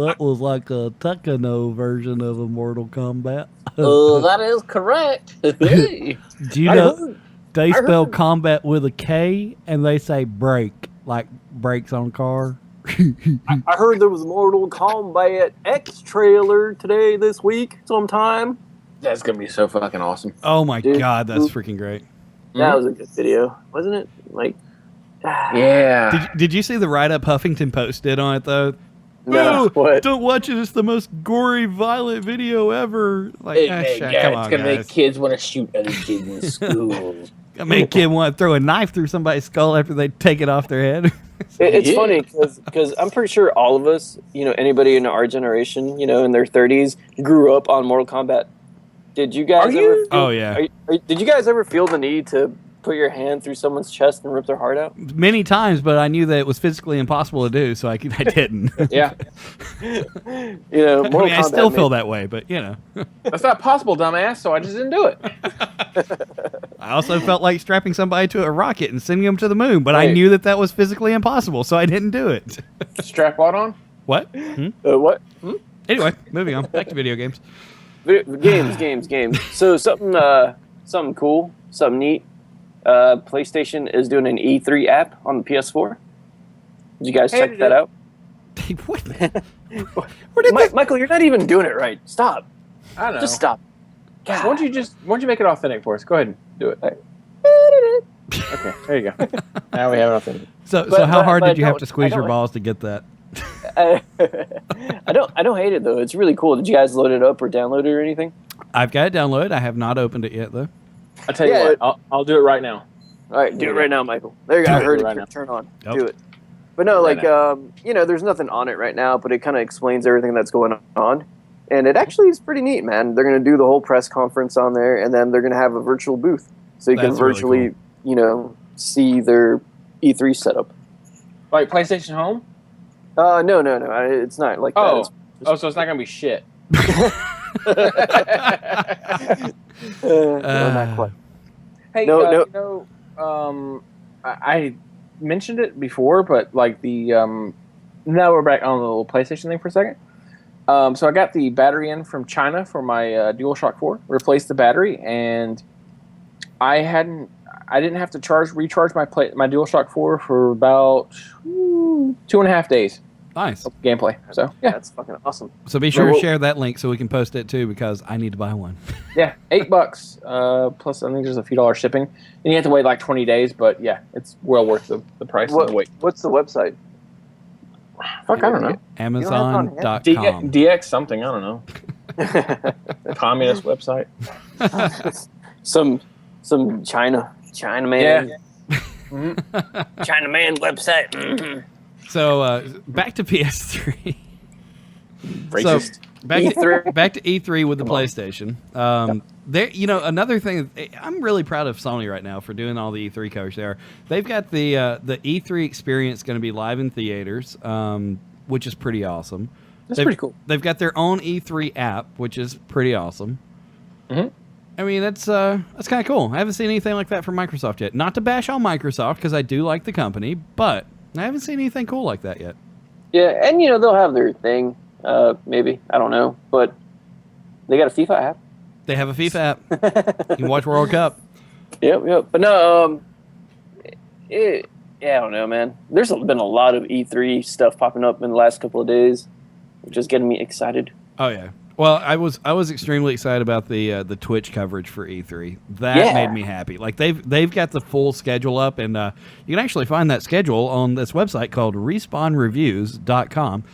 that was like a Tekkano version of a Mortal Kombat. That is correct. Hey. Do you know they spell combat with a K and they say brake, like brakes on a car? I heard there was a Mortal Kombat X trailer this week sometime. That's going to be so fucking awesome. Oh my Dude. god, that's freaking great. That was a good video, wasn't it? Like, Yeah. Did you see the write-up Huffington Post did on it though? no, what? Don't watch it. It's the most gory, violent video ever. Like, come on, it's gonna guys. make kids want to shoot other kids in school. I make a kid want to throw a knife through somebody's skull after they take it off their head. It's funny because I'm pretty sure all of us, anybody in our generation, in their 30s, grew up on Mortal Kombat. Did you guys ever? Oh yeah. Did you guys ever feel the need to put your hand through someone's chest and rip their heart out? Many times, but I knew that it was physically impossible to do, so I didn't. Yeah. Mortal Kombat, I still feel that way, but That's not possible, dumbass, so I just didn't do it. I also felt like strapping somebody to a rocket and sending them to the moon, but I Right. knew that was physically impossible, so I didn't do it. Strap what on? What? What? Anyway, moving on. Back to video games. Games. So something cool, something neat. PlayStation is doing an E3 app on the PS4. Did you guys check that out? What? Michael, you're not even doing it right. Stop. I don't know. Just stop. Why don't you make it authentic for us? Go ahead and do it. Okay, there you go. Now we have it authentic. So But- how but- hard but did you I have don't- to squeeze I your don't- balls to get that? I don't hate it though. It's really cool. Did you guys load it up or download it or anything? I've got it downloaded. I have not opened it yet, though. I'll tell you Yeah. what, I'll do it right now. All right, do it right now, Michael. There you go. Do I it heard right it now. turn on. Yep. Do it. But no, like there's nothing on it right now, but it kind of explains everything that's going on, and it actually is pretty neat, man. They're going to do the whole press conference on there, and then they're going to have a virtual booth, so you can That's really virtually, see their E3 setup. Like PlayStation Home? No, it's not like that. So it's not gonna be shit. No, not quite. Hey, No. I mentioned it before, but like the now we're back on the little PlayStation thing for a second. So I got the battery in from China for my DualShock 4. Replaced the battery, and I didn't have to recharge my DualShock 4 for about 2.5 days. Nice of gameplay. So yeah, that's fucking awesome. So be sure to share that link so we can post it too, because I need to buy one. Yeah, $8 plus I think there's a few dollars shipping, and you have to wait like 20 days. But yeah, it's well worth the price of the wait. What's the website? Fuck, I don't know. Amazon.com. DX something, I don't know. Communist website. Some China man. Yeah. China man website. Mm-hmm. So back to PS3. Racist. So back to E3 with the PlayStation. There, another thing. I'm really proud of Sony right now for doing all the E3 coverage there. They've got the E3 experience going to be live in theaters, which is pretty awesome. That's pretty cool. They've got their own E3 app, which is pretty awesome. Mm-hmm. I mean, that's kind of cool. I haven't seen anything like that from Microsoft yet. Not to bash on Microsoft, because I do like the company, but I haven't seen anything cool like that yet. Yeah, and they'll have their thing. Maybe, I don't know, but they got a FIFA app. They have a FIFA app. You can watch World Cup. Yep. But no, I don't know, man. There's been a lot of E3 stuff popping up in the last couple of days, which is getting me excited. Oh yeah. Well, I was extremely excited about the Twitch coverage for E3. That made me happy. Like they've got the full schedule up, and you can actually find that schedule on this website called respawnreviews.com.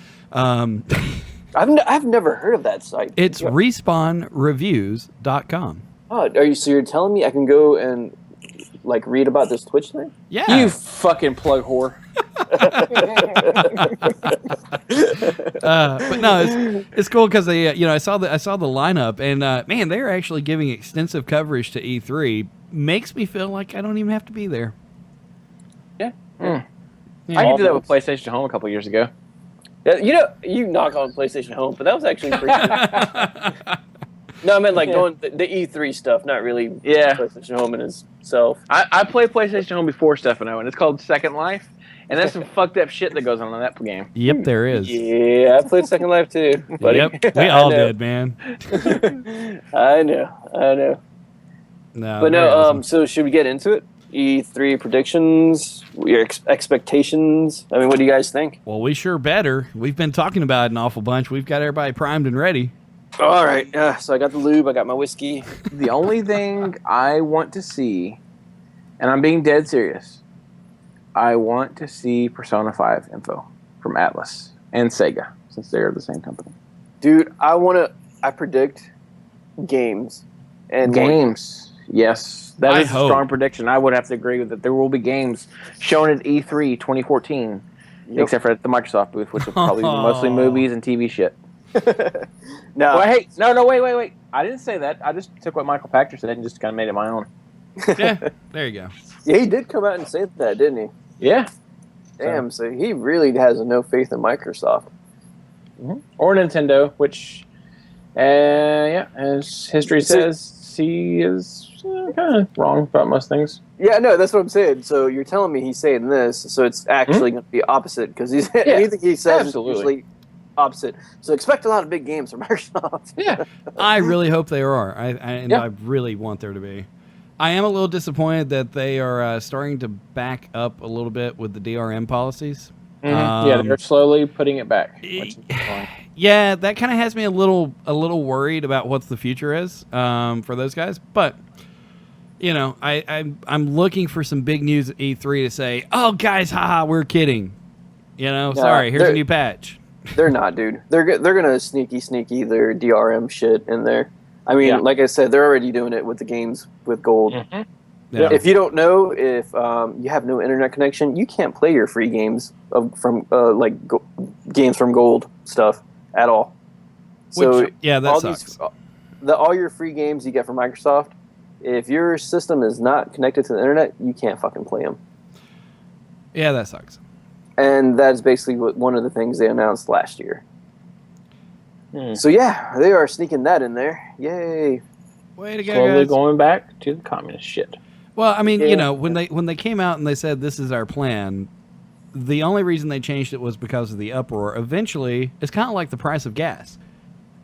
I've never heard of that site. It's respawnreviews.com. Oh, you're telling me I can go and like read about this Twitch thing? Yeah. You fucking plug whore. But no, it's cool because they, I saw the lineup, and man, they're actually giving extensive coverage to E3. Makes me feel like I don't even have to be there. Yeah. I could do that with PlayStation Home a couple years ago. Yeah, you knock on PlayStation Home, but that was actually pretty good. No, I meant like going the E3 stuff, not really PlayStation Home in itself. I play PlayStation Home before Stefano, and it's called Second Life. And that's some fucked up shit that goes on in that game. Yep, there is. Yeah, I played Second Life too, buddy. Yep, we all did, man. I know. No, but no, awesome. So should we get into it? E3 predictions, your expectations. I mean, what do you guys think? Well, we sure better. We've been talking about it an awful bunch. We've got everybody primed and ready. All right. So I got the lube. I got my whiskey. The only thing I want to see, and I'm being dead serious, I want to see Persona 5 info from Atlas and Sega, since they're the same company. Dude, I predict games. And games. Yes. That is a hope. strong prediction. I would have to agree with it. There will be games shown at E3 2014, except for at the Microsoft booth, which will probably be mostly movies and TV shit. No. Well, hey, no, wait. I didn't say that. I just took what Michael Pachter said and just kind of made it my own. Yeah, there you go. Yeah, he did come out and say that, didn't he? Yeah. Damn, so he really has no faith in Microsoft. Mm-hmm. Or Nintendo, which, as history says, he is kind of wrong about most things. Yeah, no, that's what I'm saying. So you're telling me he's saying this, so it's actually going to be opposite, because anything he says is usually opposite. So expect a lot of big games from Microsoft. Yeah. I really hope they are. I really want there to be. I am a little disappointed that they are starting to back up a little bit with the DRM policies. Mm-hmm. They're slowly putting it back. Yeah, that kind of has me a little worried about what the future is for those guys. But I'm looking for some big news at E3 to say, "Oh, guys, haha, we're kidding." Sorry, here's a new patch. They're not, dude. They're gonna sneaky their DRM shit in there. I mean, like I said, they're already doing it with the games with gold. Mm-hmm. Yeah. If you don't know, if you have no internet connection, you can't play your free games from games from Gold stuff at all. So Which, yeah, that all sucks. All your free games you get from Microsoft, if your system is not connected to the internet, you can't fucking play them. Yeah, that sucks. And that's basically one of the things they announced last year. So yeah, they are sneaking that in there. Yay! Way to go, Slowly guys. going back to the communist shit. Well, I mean, Yeah. you know, when they came out and they said this is our plan, the only reason they changed it was because of the uproar. Eventually, it's kind of like the price of gas.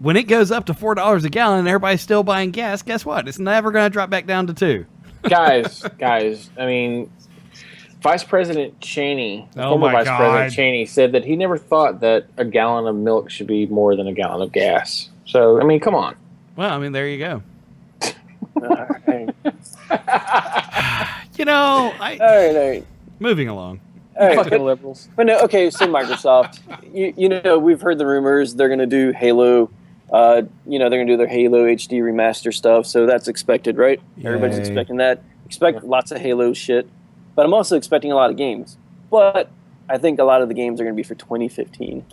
When it goes up to $4 a gallon and everybody's still buying gas, guess what? It's never going to drop back down to $2. guys, I mean, Vice President Cheney, Oh former my Vice God. President Cheney, said that he never thought that a gallon of milk should be more than a gallon of gas. So, I mean, come on. Well, I mean, there you go. Alright. You know, Alright. moving along. Alright. Fucking liberals. But no, okay, so Microsoft, you know, we've heard the rumors they're going to do Halo, they're going to do their Halo HD remaster stuff, so that's expected, right? Everybody's Yay. expecting that. Expect lots of Halo shit, but I'm also expecting a lot of games. But I think a lot of the games are going to be for 2015.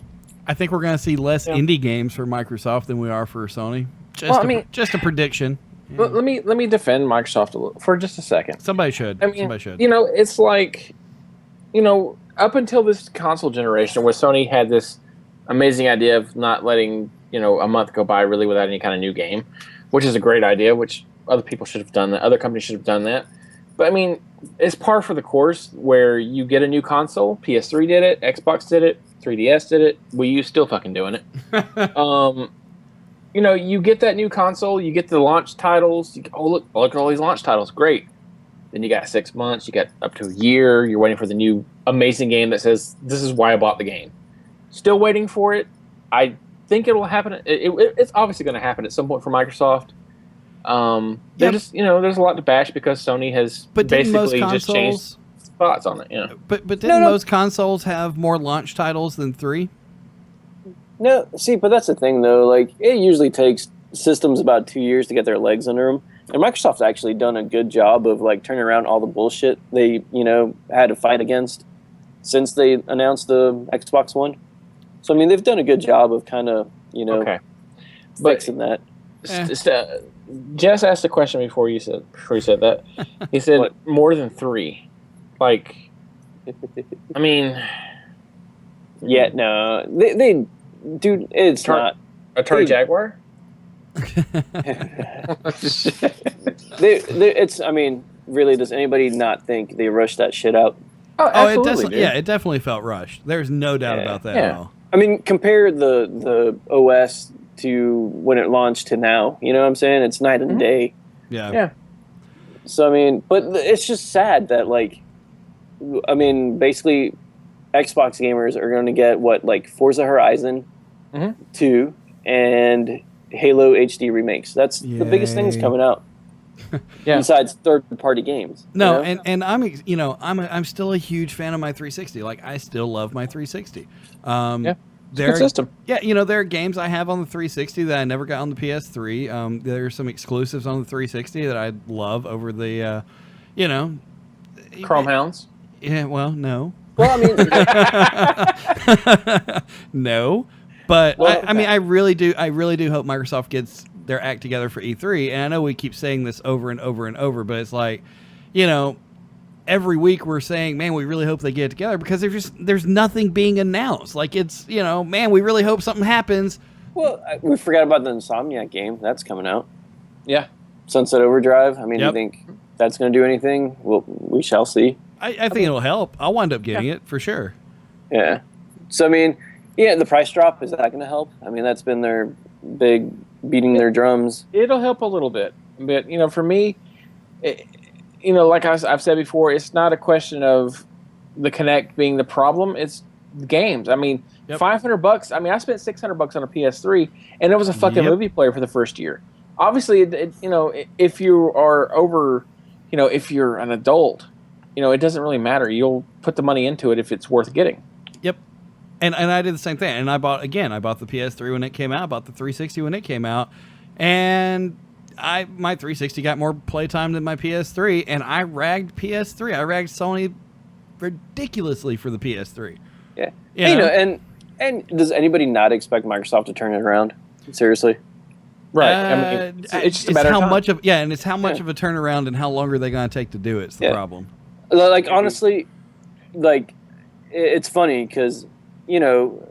I think we're going to see less indie games for Microsoft than we are for Sony. Just a prediction. Let me defend Microsoft a little, for just a second. Somebody should. Somebody should. You know, it's like, you know, up until this console generation where Sony had this amazing idea of not letting, you know, a month go by really without any kind of new game, which is a great idea, which other people should have done that. Other companies should have done that. But, I mean, it's par for the course where you get a new console. PS3 did it. Xbox did it. 3DS did it. Wii U still fucking doing it. You know, you get that new console, you get the launch titles. Look at all these launch titles. Great. Then you got 6 months, you got up to a year. You're waiting for the new amazing game that says, this is why I bought the game. Still waiting for it. I think it will happen. It's obviously going to happen at some point for Microsoft. Just, you know, there's a lot to bash because Sony has basically just changed spots on it. You know. But didn't most consoles have more launch titles than 3? No, see, but that's the thing, though. Like, it usually takes systems about 2 years to get their legs under them. And Microsoft's actually done a good job of, like, turning around all the bullshit they, you know, had to fight against since they announced the Xbox One. So, I mean, they've done a good job of kind of, you know, fixing that. Jess asked a question before you said that. He said more than 3. Like, I mean... Yeah, no. They dude, it's not. Atari Jaguar? It's, I mean, really, does anybody not think they rushed that shit out? Oh, it doesn't. Yeah, it definitely felt rushed. There's no doubt about that at all. I mean, compare the OS to when it launched to now. You know what I'm saying? It's night and day. Yeah. So, I mean, but it's just sad that, like, I mean, basically, Xbox gamers are going to get, like Forza Horizon 2 and Halo HD remakes. That's the biggest things coming out. Besides third-party games. No, you know? and I'm still a huge fan of my 360. Like, I still love my 360. It's a good system. Yeah, you know, there are games I have on the 360 that I never got on the PS3. There are some exclusives on the 360 that I love over the, you know, Chrome Hounds. Yeah, well, no. Well, I mean, no, but I mean, I really do hope Microsoft gets their act together for E3. And I know we keep saying this over and over and over, but it's like, you know, every week we're saying, man, we really hope they get it together because there's nothing being announced. Like, it's, you know, man, we really hope something happens. Well, we forgot about the Insomniac game that's coming out. Yeah, Sunset Overdrive. I mean, do you think that's going to do anything? Well, we shall see. I think it'll help. I'll wind up getting it for sure. Yeah. So, I mean, yeah, the price drop, is that going to help? I mean, that's been their big beating their drums. It'll help a little bit. But, you know, for me, you know, like I've said before, it's not a question of the Kinect being the problem. It's the games. I mean, $500. I mean, I spent $600 on a PS3, and it was a fucking movie player for the first year. Obviously, you know, if you are over, you know, if you're an adult, you know, it doesn't really matter. You'll put the money into it if it's worth getting. Yep. And I did the same thing. And I bought the PS3 when it came out. I bought the 360 when it came out. And my 360 got more playtime than my PS3, and I ragged PS3. I ragged Sony ridiculously for the PS3. Yeah. You know? And does anybody not expect Microsoft to turn it around? Seriously? Right. I mean, it's just a matter how of time. much of and it's how much of a turnaround and how long are they going to take to do it? It's the problem. Like, honestly, like, it's funny because, you know,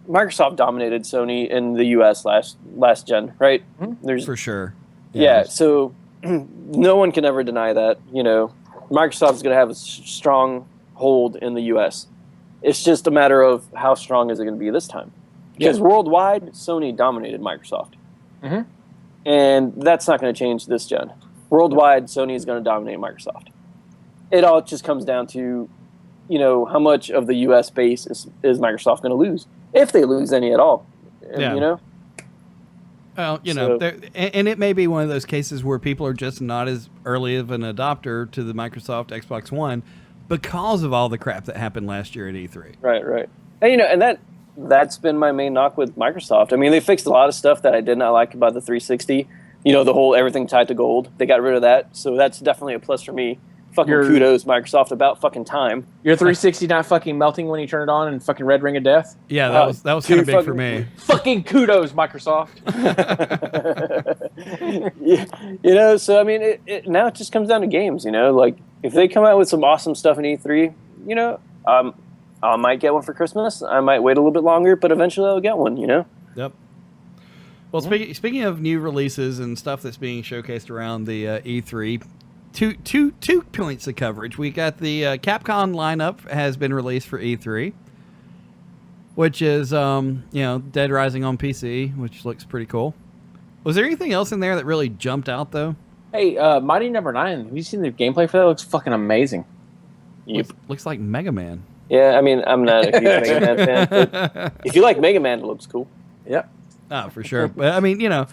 Microsoft dominated Sony in the U.S. last gen, right? There's For sure. Yeah, so no one can ever deny that. You know, Microsoft's going to have a strong hold in the U.S. It's just a matter of how strong is it going to be this time. Because worldwide, Sony dominated Microsoft. And that's not going to change this gen. Worldwide, Sony is going to dominate Microsoft. It all just comes down to, you know, how much of the U.S. base is Microsoft going to lose, if they lose any at all. Yeah. You know? Well, you know, and it may be one of those cases where people are just not as early of an adopter to the Microsoft Xbox One because of all the crap that happened last year at E3. Right. And, you know, and that's been my main knock with Microsoft. I mean, they fixed a lot of stuff that I did not like about the 360. You know, the whole everything tied to gold. They got rid of that, so that's definitely a plus for me. Fucking kudos, Microsoft, about fucking time. Your 360 not fucking melting when you turn it on and fucking red ring of death? Yeah, that was kind of big for me. Fucking kudos, Microsoft. You know, so I mean, now it just comes down to games. You know, like if they come out with some awesome stuff in E3, you know, I might get one for Christmas. I might wait a little bit longer, but eventually I'll get one. You know. Yep. Well, speaking of new releases and stuff that's being showcased around the E3. Two points of coverage. We got the Capcom lineup has been released for E3, which is you know, Dead Rising on PC, which looks pretty cool. Was there anything else in there that really jumped out though? Hey, Mighty Number 9. Have you seen the gameplay for that? It looks fucking amazing. Looks like Mega Man. Yeah, I mean, I'm not a huge Mega Man fan, but if you like Mega Man, it looks cool. Yep. Oh, for sure. But I mean, you know.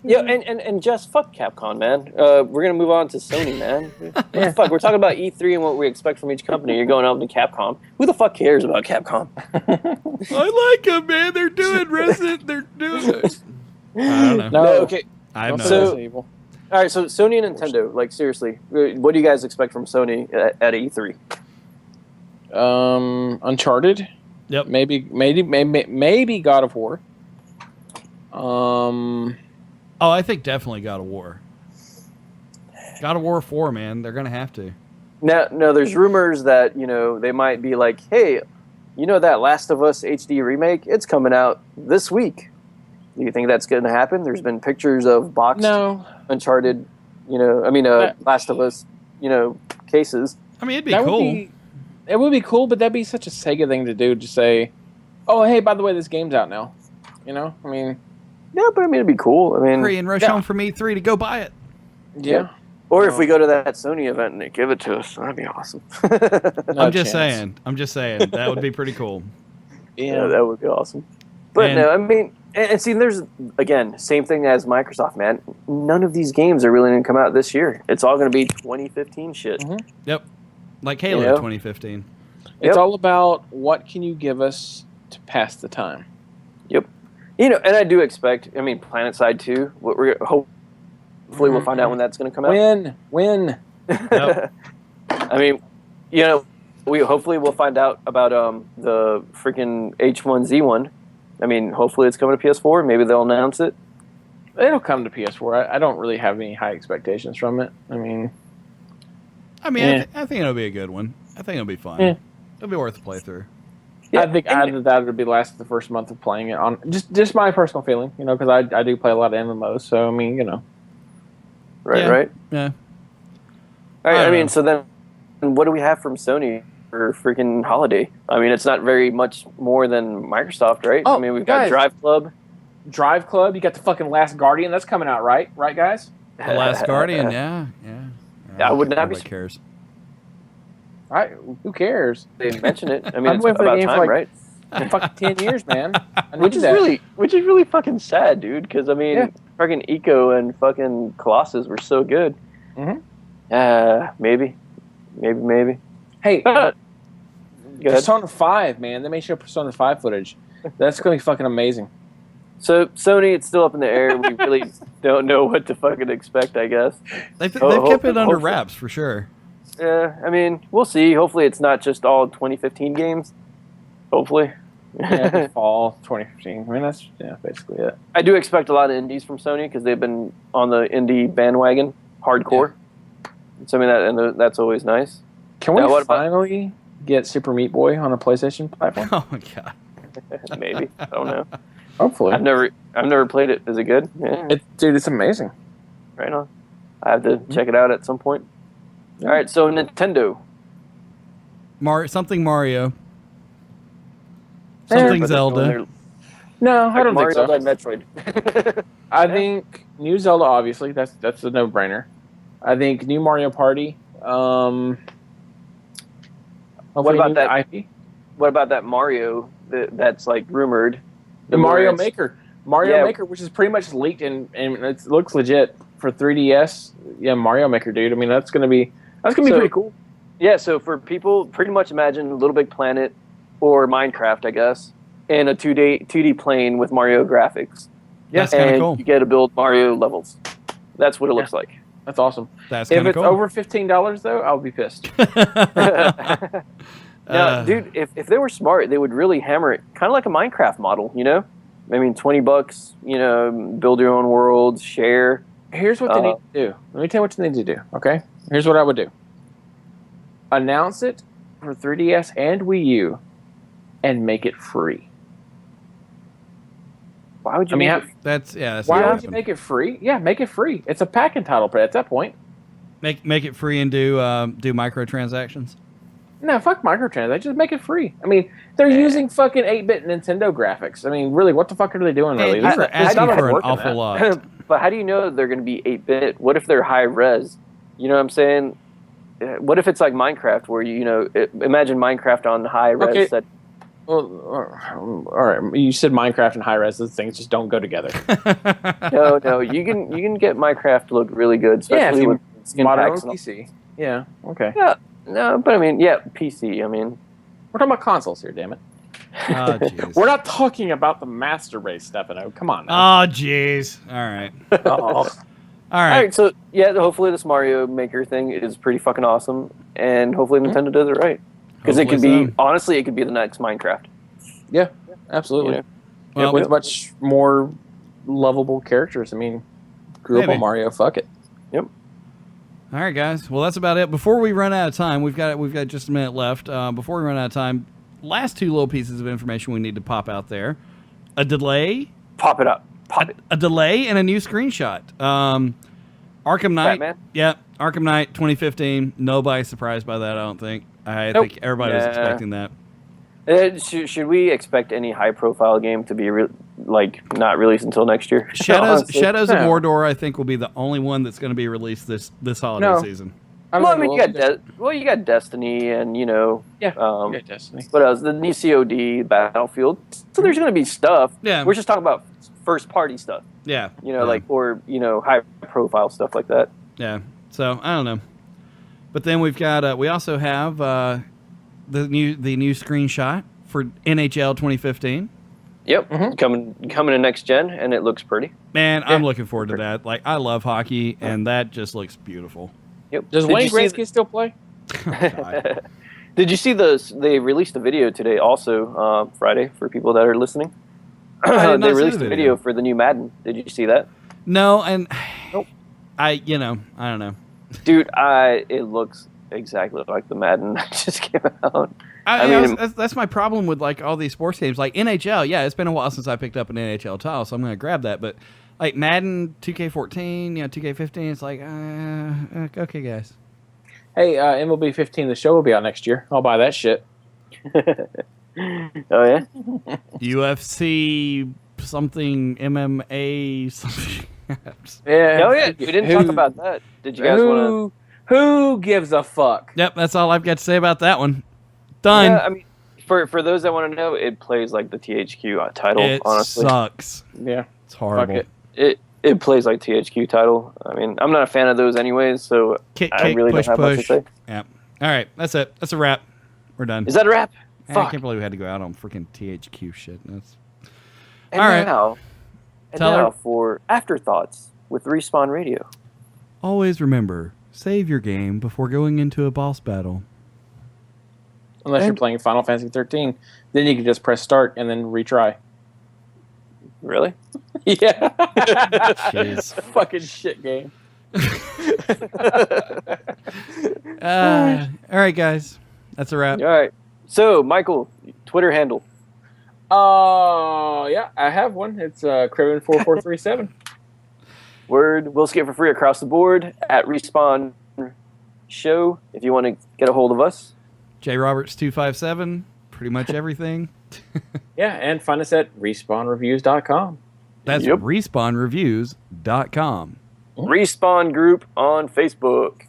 Yeah, and just fuck Capcom, man. We're gonna move on to Sony, man. Fuck, we're talking about E3 and what we expect from each company. You're going out to Capcom. Who the fuck cares about Capcom? I like them, man. They're doing Resident. They're doing it. I don't know. No, okay. I have no so, all right, so Sony and Nintendo, like seriously, what do you guys expect from Sony at E3? Uncharted. Yep. Maybe God of War. Oh, I think definitely God of War. God of War 4, man. They're going to have to. Now, there's rumors that, you know, they might be like, hey, you know that Last of Us HD remake? It's coming out this week. Do you think that's going to happen? There's been pictures of boxed Uncharted, you know, I mean, Last of Us, you know, cases. I mean, it'd be cool. It would be cool, but that'd be such a Sega thing to do, to say, oh, hey, by the way, this game's out now. You know? I mean... Yeah, but I mean, it'd be cool. I mean, hurry and rush home from E3 to go buy it. Yeah. Or if we go to that Sony event and they give it to us, that'd be awesome. I'm just saying. That would be pretty cool. Yeah, that would be awesome. But no, I mean, and see, there's, again, same thing as Microsoft, man. None of these games are really going to come out this year. It's all going to be 2015 shit. Mm-hmm. Yep. Like Halo 2015. It's all about what can you give us to pass the time. Yep. You know, and I do expect, I mean, PlanetSide 2, we're hopefully we'll find out when that's going to come out. When? Yep. I mean, you know, hopefully we'll find out about the freaking H1Z1. I mean, hopefully it's coming to PS4. Maybe they'll announce it. It'll come to PS4. I don't really have any high expectations from it. I mean, I think it'll be a good one. I think it'll be fun. Yeah. It'll be worth a playthrough. Yeah, I think either that would be last the first month of playing it on just my personal feeling, you know, because I do play a lot of MMOs, so I mean, you know. Right. Yeah. All right. I mean, so then, what do we have from Sony for freaking holiday? I mean, it's not very much more than Microsoft, right? Oh, I mean, we've got Drive Club. You got the fucking Last Guardian that's coming out, right, guys? The Last Guardian, yeah. I would not be. Nobody cares. Who cares? They mention it. I mean, I'm it's waiting for the about game time, for right? Fucking 10 years, man. Which is really fucking sad, dude. Because I mean, fucking Eco and fucking Colossus were so good. Mm-hmm. Maybe. Hey, Go ahead. Persona 5, man. They may show Persona 5 footage. That's gonna be fucking amazing. So Sony, it's still up in the air. We really don't know what to fucking expect, I guess. They've kept it under wraps for sure. Yeah, I mean, we'll see. Hopefully it's not just all 2015 games. Hopefully. Yeah, fall 2015. I mean, that's basically it. I do expect a lot of indies from Sony because they've been on the indie bandwagon hardcore. Yeah. So I mean, that's always nice. Can we finally get Super Meat Boy on a PlayStation platform? Oh my god. Maybe. I don't know. Hopefully. I've never played it. Is it good? Yeah. Dude, it's amazing. Right on. I have to check it out at some point. All right, so Nintendo. Something Mario. Something Zelda. No, I don't think so. Mario and Metroid. I think new Zelda, obviously. That's a no-brainer. I think new Mario Party. What about that IP? What about that Mario that's like rumored? The Mario Maker. Maker, which is pretty much leaked and it looks legit for 3DS. Yeah, Mario Maker, dude. I mean, that's gonna be pretty cool. Yeah, so for people, pretty much imagine Little Big Planet or Minecraft, I guess, in a 2D plane with Mario graphics. Yeah, that's kind of cool. You get to build Mario levels. That's what it looks like. That's awesome. That's if kind of it's cool. over $15 though, I'll be pissed. Now, dude, if they were smart, they would really hammer it, kind of like a Minecraft model, you know? I mean, $20, you know, build your own worlds, share. Here's what they need to do. Let me tell you what they need to do, okay? Here's what I would do. Announce it for 3DS and Wii U and make it free. Why would you make it? Why would you make it free? Yeah, make it free. It's a pack and title at that point. Make it free and do microtransactions. No, fuck microtransactions. Just make it free. I mean, they're using fucking 8-bit Nintendo graphics. I mean, really, what the fuck are they doing? Really, These are asking for an awful lot. But how do you know they're going to be 8-bit? What if they're high res? You know what I'm saying? What if it's like Minecraft, where imagine Minecraft on high res? Okay. Well, all right. You said Minecraft and high res; those things just don't go together. No. You can get Minecraft to look really good, especially with skin packs and PC. Yeah. Okay. Yeah. No, but I mean, yeah, PC. I mean, we're talking about consoles here. Damn it. Oh, jeez. We're not talking about the Master Race, Stefano. Come on. Now. Oh, jeez. All right. All right. So yeah, hopefully this Mario Maker thing is pretty fucking awesome, and hopefully Nintendo does it right. Because it could be, honestly, it could be the next Minecraft. Yeah, absolutely. Well, with much more lovable characters. I mean, grew up on Mario. Fuck it. Yep. All right, guys. Well, that's about it. Before we run out of time, we've got just a minute left. Before we run out of time, last two little pieces of information we need to pop out there: a delay. Pop it up. A delay and a new screenshot. Arkham Knight. Batman? Yeah, Arkham Knight 2015. Nobody's surprised by that, I don't think. I think everybody was expecting that. Should we expect any high-profile game to be not released until next year? Shadows of Mordor, I think, will be the only one that's going to be released this holiday season. Well, I mean, you got Destiny, and you got Destiny. What else? The new COD, Battlefield. So there's going to be stuff. Yeah, we're just talking about first-party stuff. Yeah, high-profile stuff like that. Yeah. So I don't know, but then we also have the new screenshot for NHL 2015. Yep, coming to next gen, and it looks pretty. Man, I'm looking forward to that. Like, I love hockey, and that just looks beautiful. Yep. Does Wayne Gretzky still play? Oh, Did you see they released a video today, also Friday, for people that are listeing? They released a video for the new Madden. Did you see that? No, and nope. I don't know. Dude, it looks exactly like the Madden that just came out. I mean, that's my problem with like all these sports games. Like NHL, yeah, it's been a while since I picked up an NHL title, so I'm going to grab that. But like Madden, 2K14, 2K15, it's like, okay, guys. Hey, MLB 15, the show will be out next year. I'll buy that shit. Oh yeah. UFC something, MMA something. Yeah. Oh yeah. We didn't talk about that. Did you guys want to? Who gives a fuck? Yep, that's all I've got to say about that one. Done. Yeah, I mean, for those that want to know, it plays like the THQ title. It honestly, sucks. Yeah, it's horrible. It plays like THQ title. I mean, I'm not a fan of those anyways, so I really don't have much to say. Yeah. All right, that's it. That's a wrap. We're done. Is that a wrap? I Fuck. can't believe we had to go out on freaking THQ shit. That's and all right. Now, And Tell now her- for Afterthoughts with Respawn Radio. Always remember, save your game before going into a boss battle. Unless you're playing Final Fantasy 13, then you can just press start and then retry. Really? Yeah. Jeez. Fucking shit game. All right, guys. That's a wrap. All right. So, Michael, Twitter handle. Yeah, I have one. It's Criven4437. Word. We'll skip for free across the board at Respawn Show if you want to get a hold of us. JRoberts257. Pretty much everything. Yeah, and find us at respawnreviews.com. That's Yep. respawnreviews.com. Respawn Group on Facebook.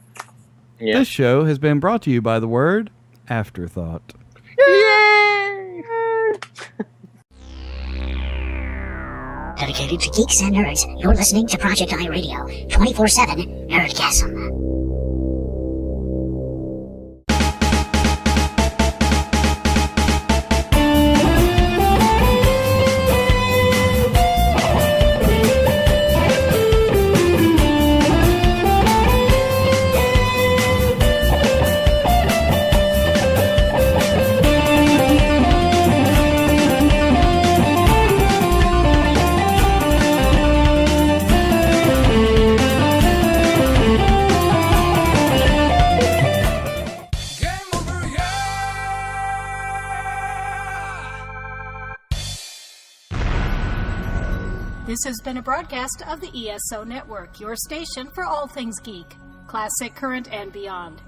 Yeah. This show has been brought to you by the word afterthought. Dedicated to geeks and nerds, you're listening to Project I Radio, 24/7 Nerdgasm. Game over, yeah! This has been a broadcast of the ESO Network, your station for all things geek, classic, current, and beyond.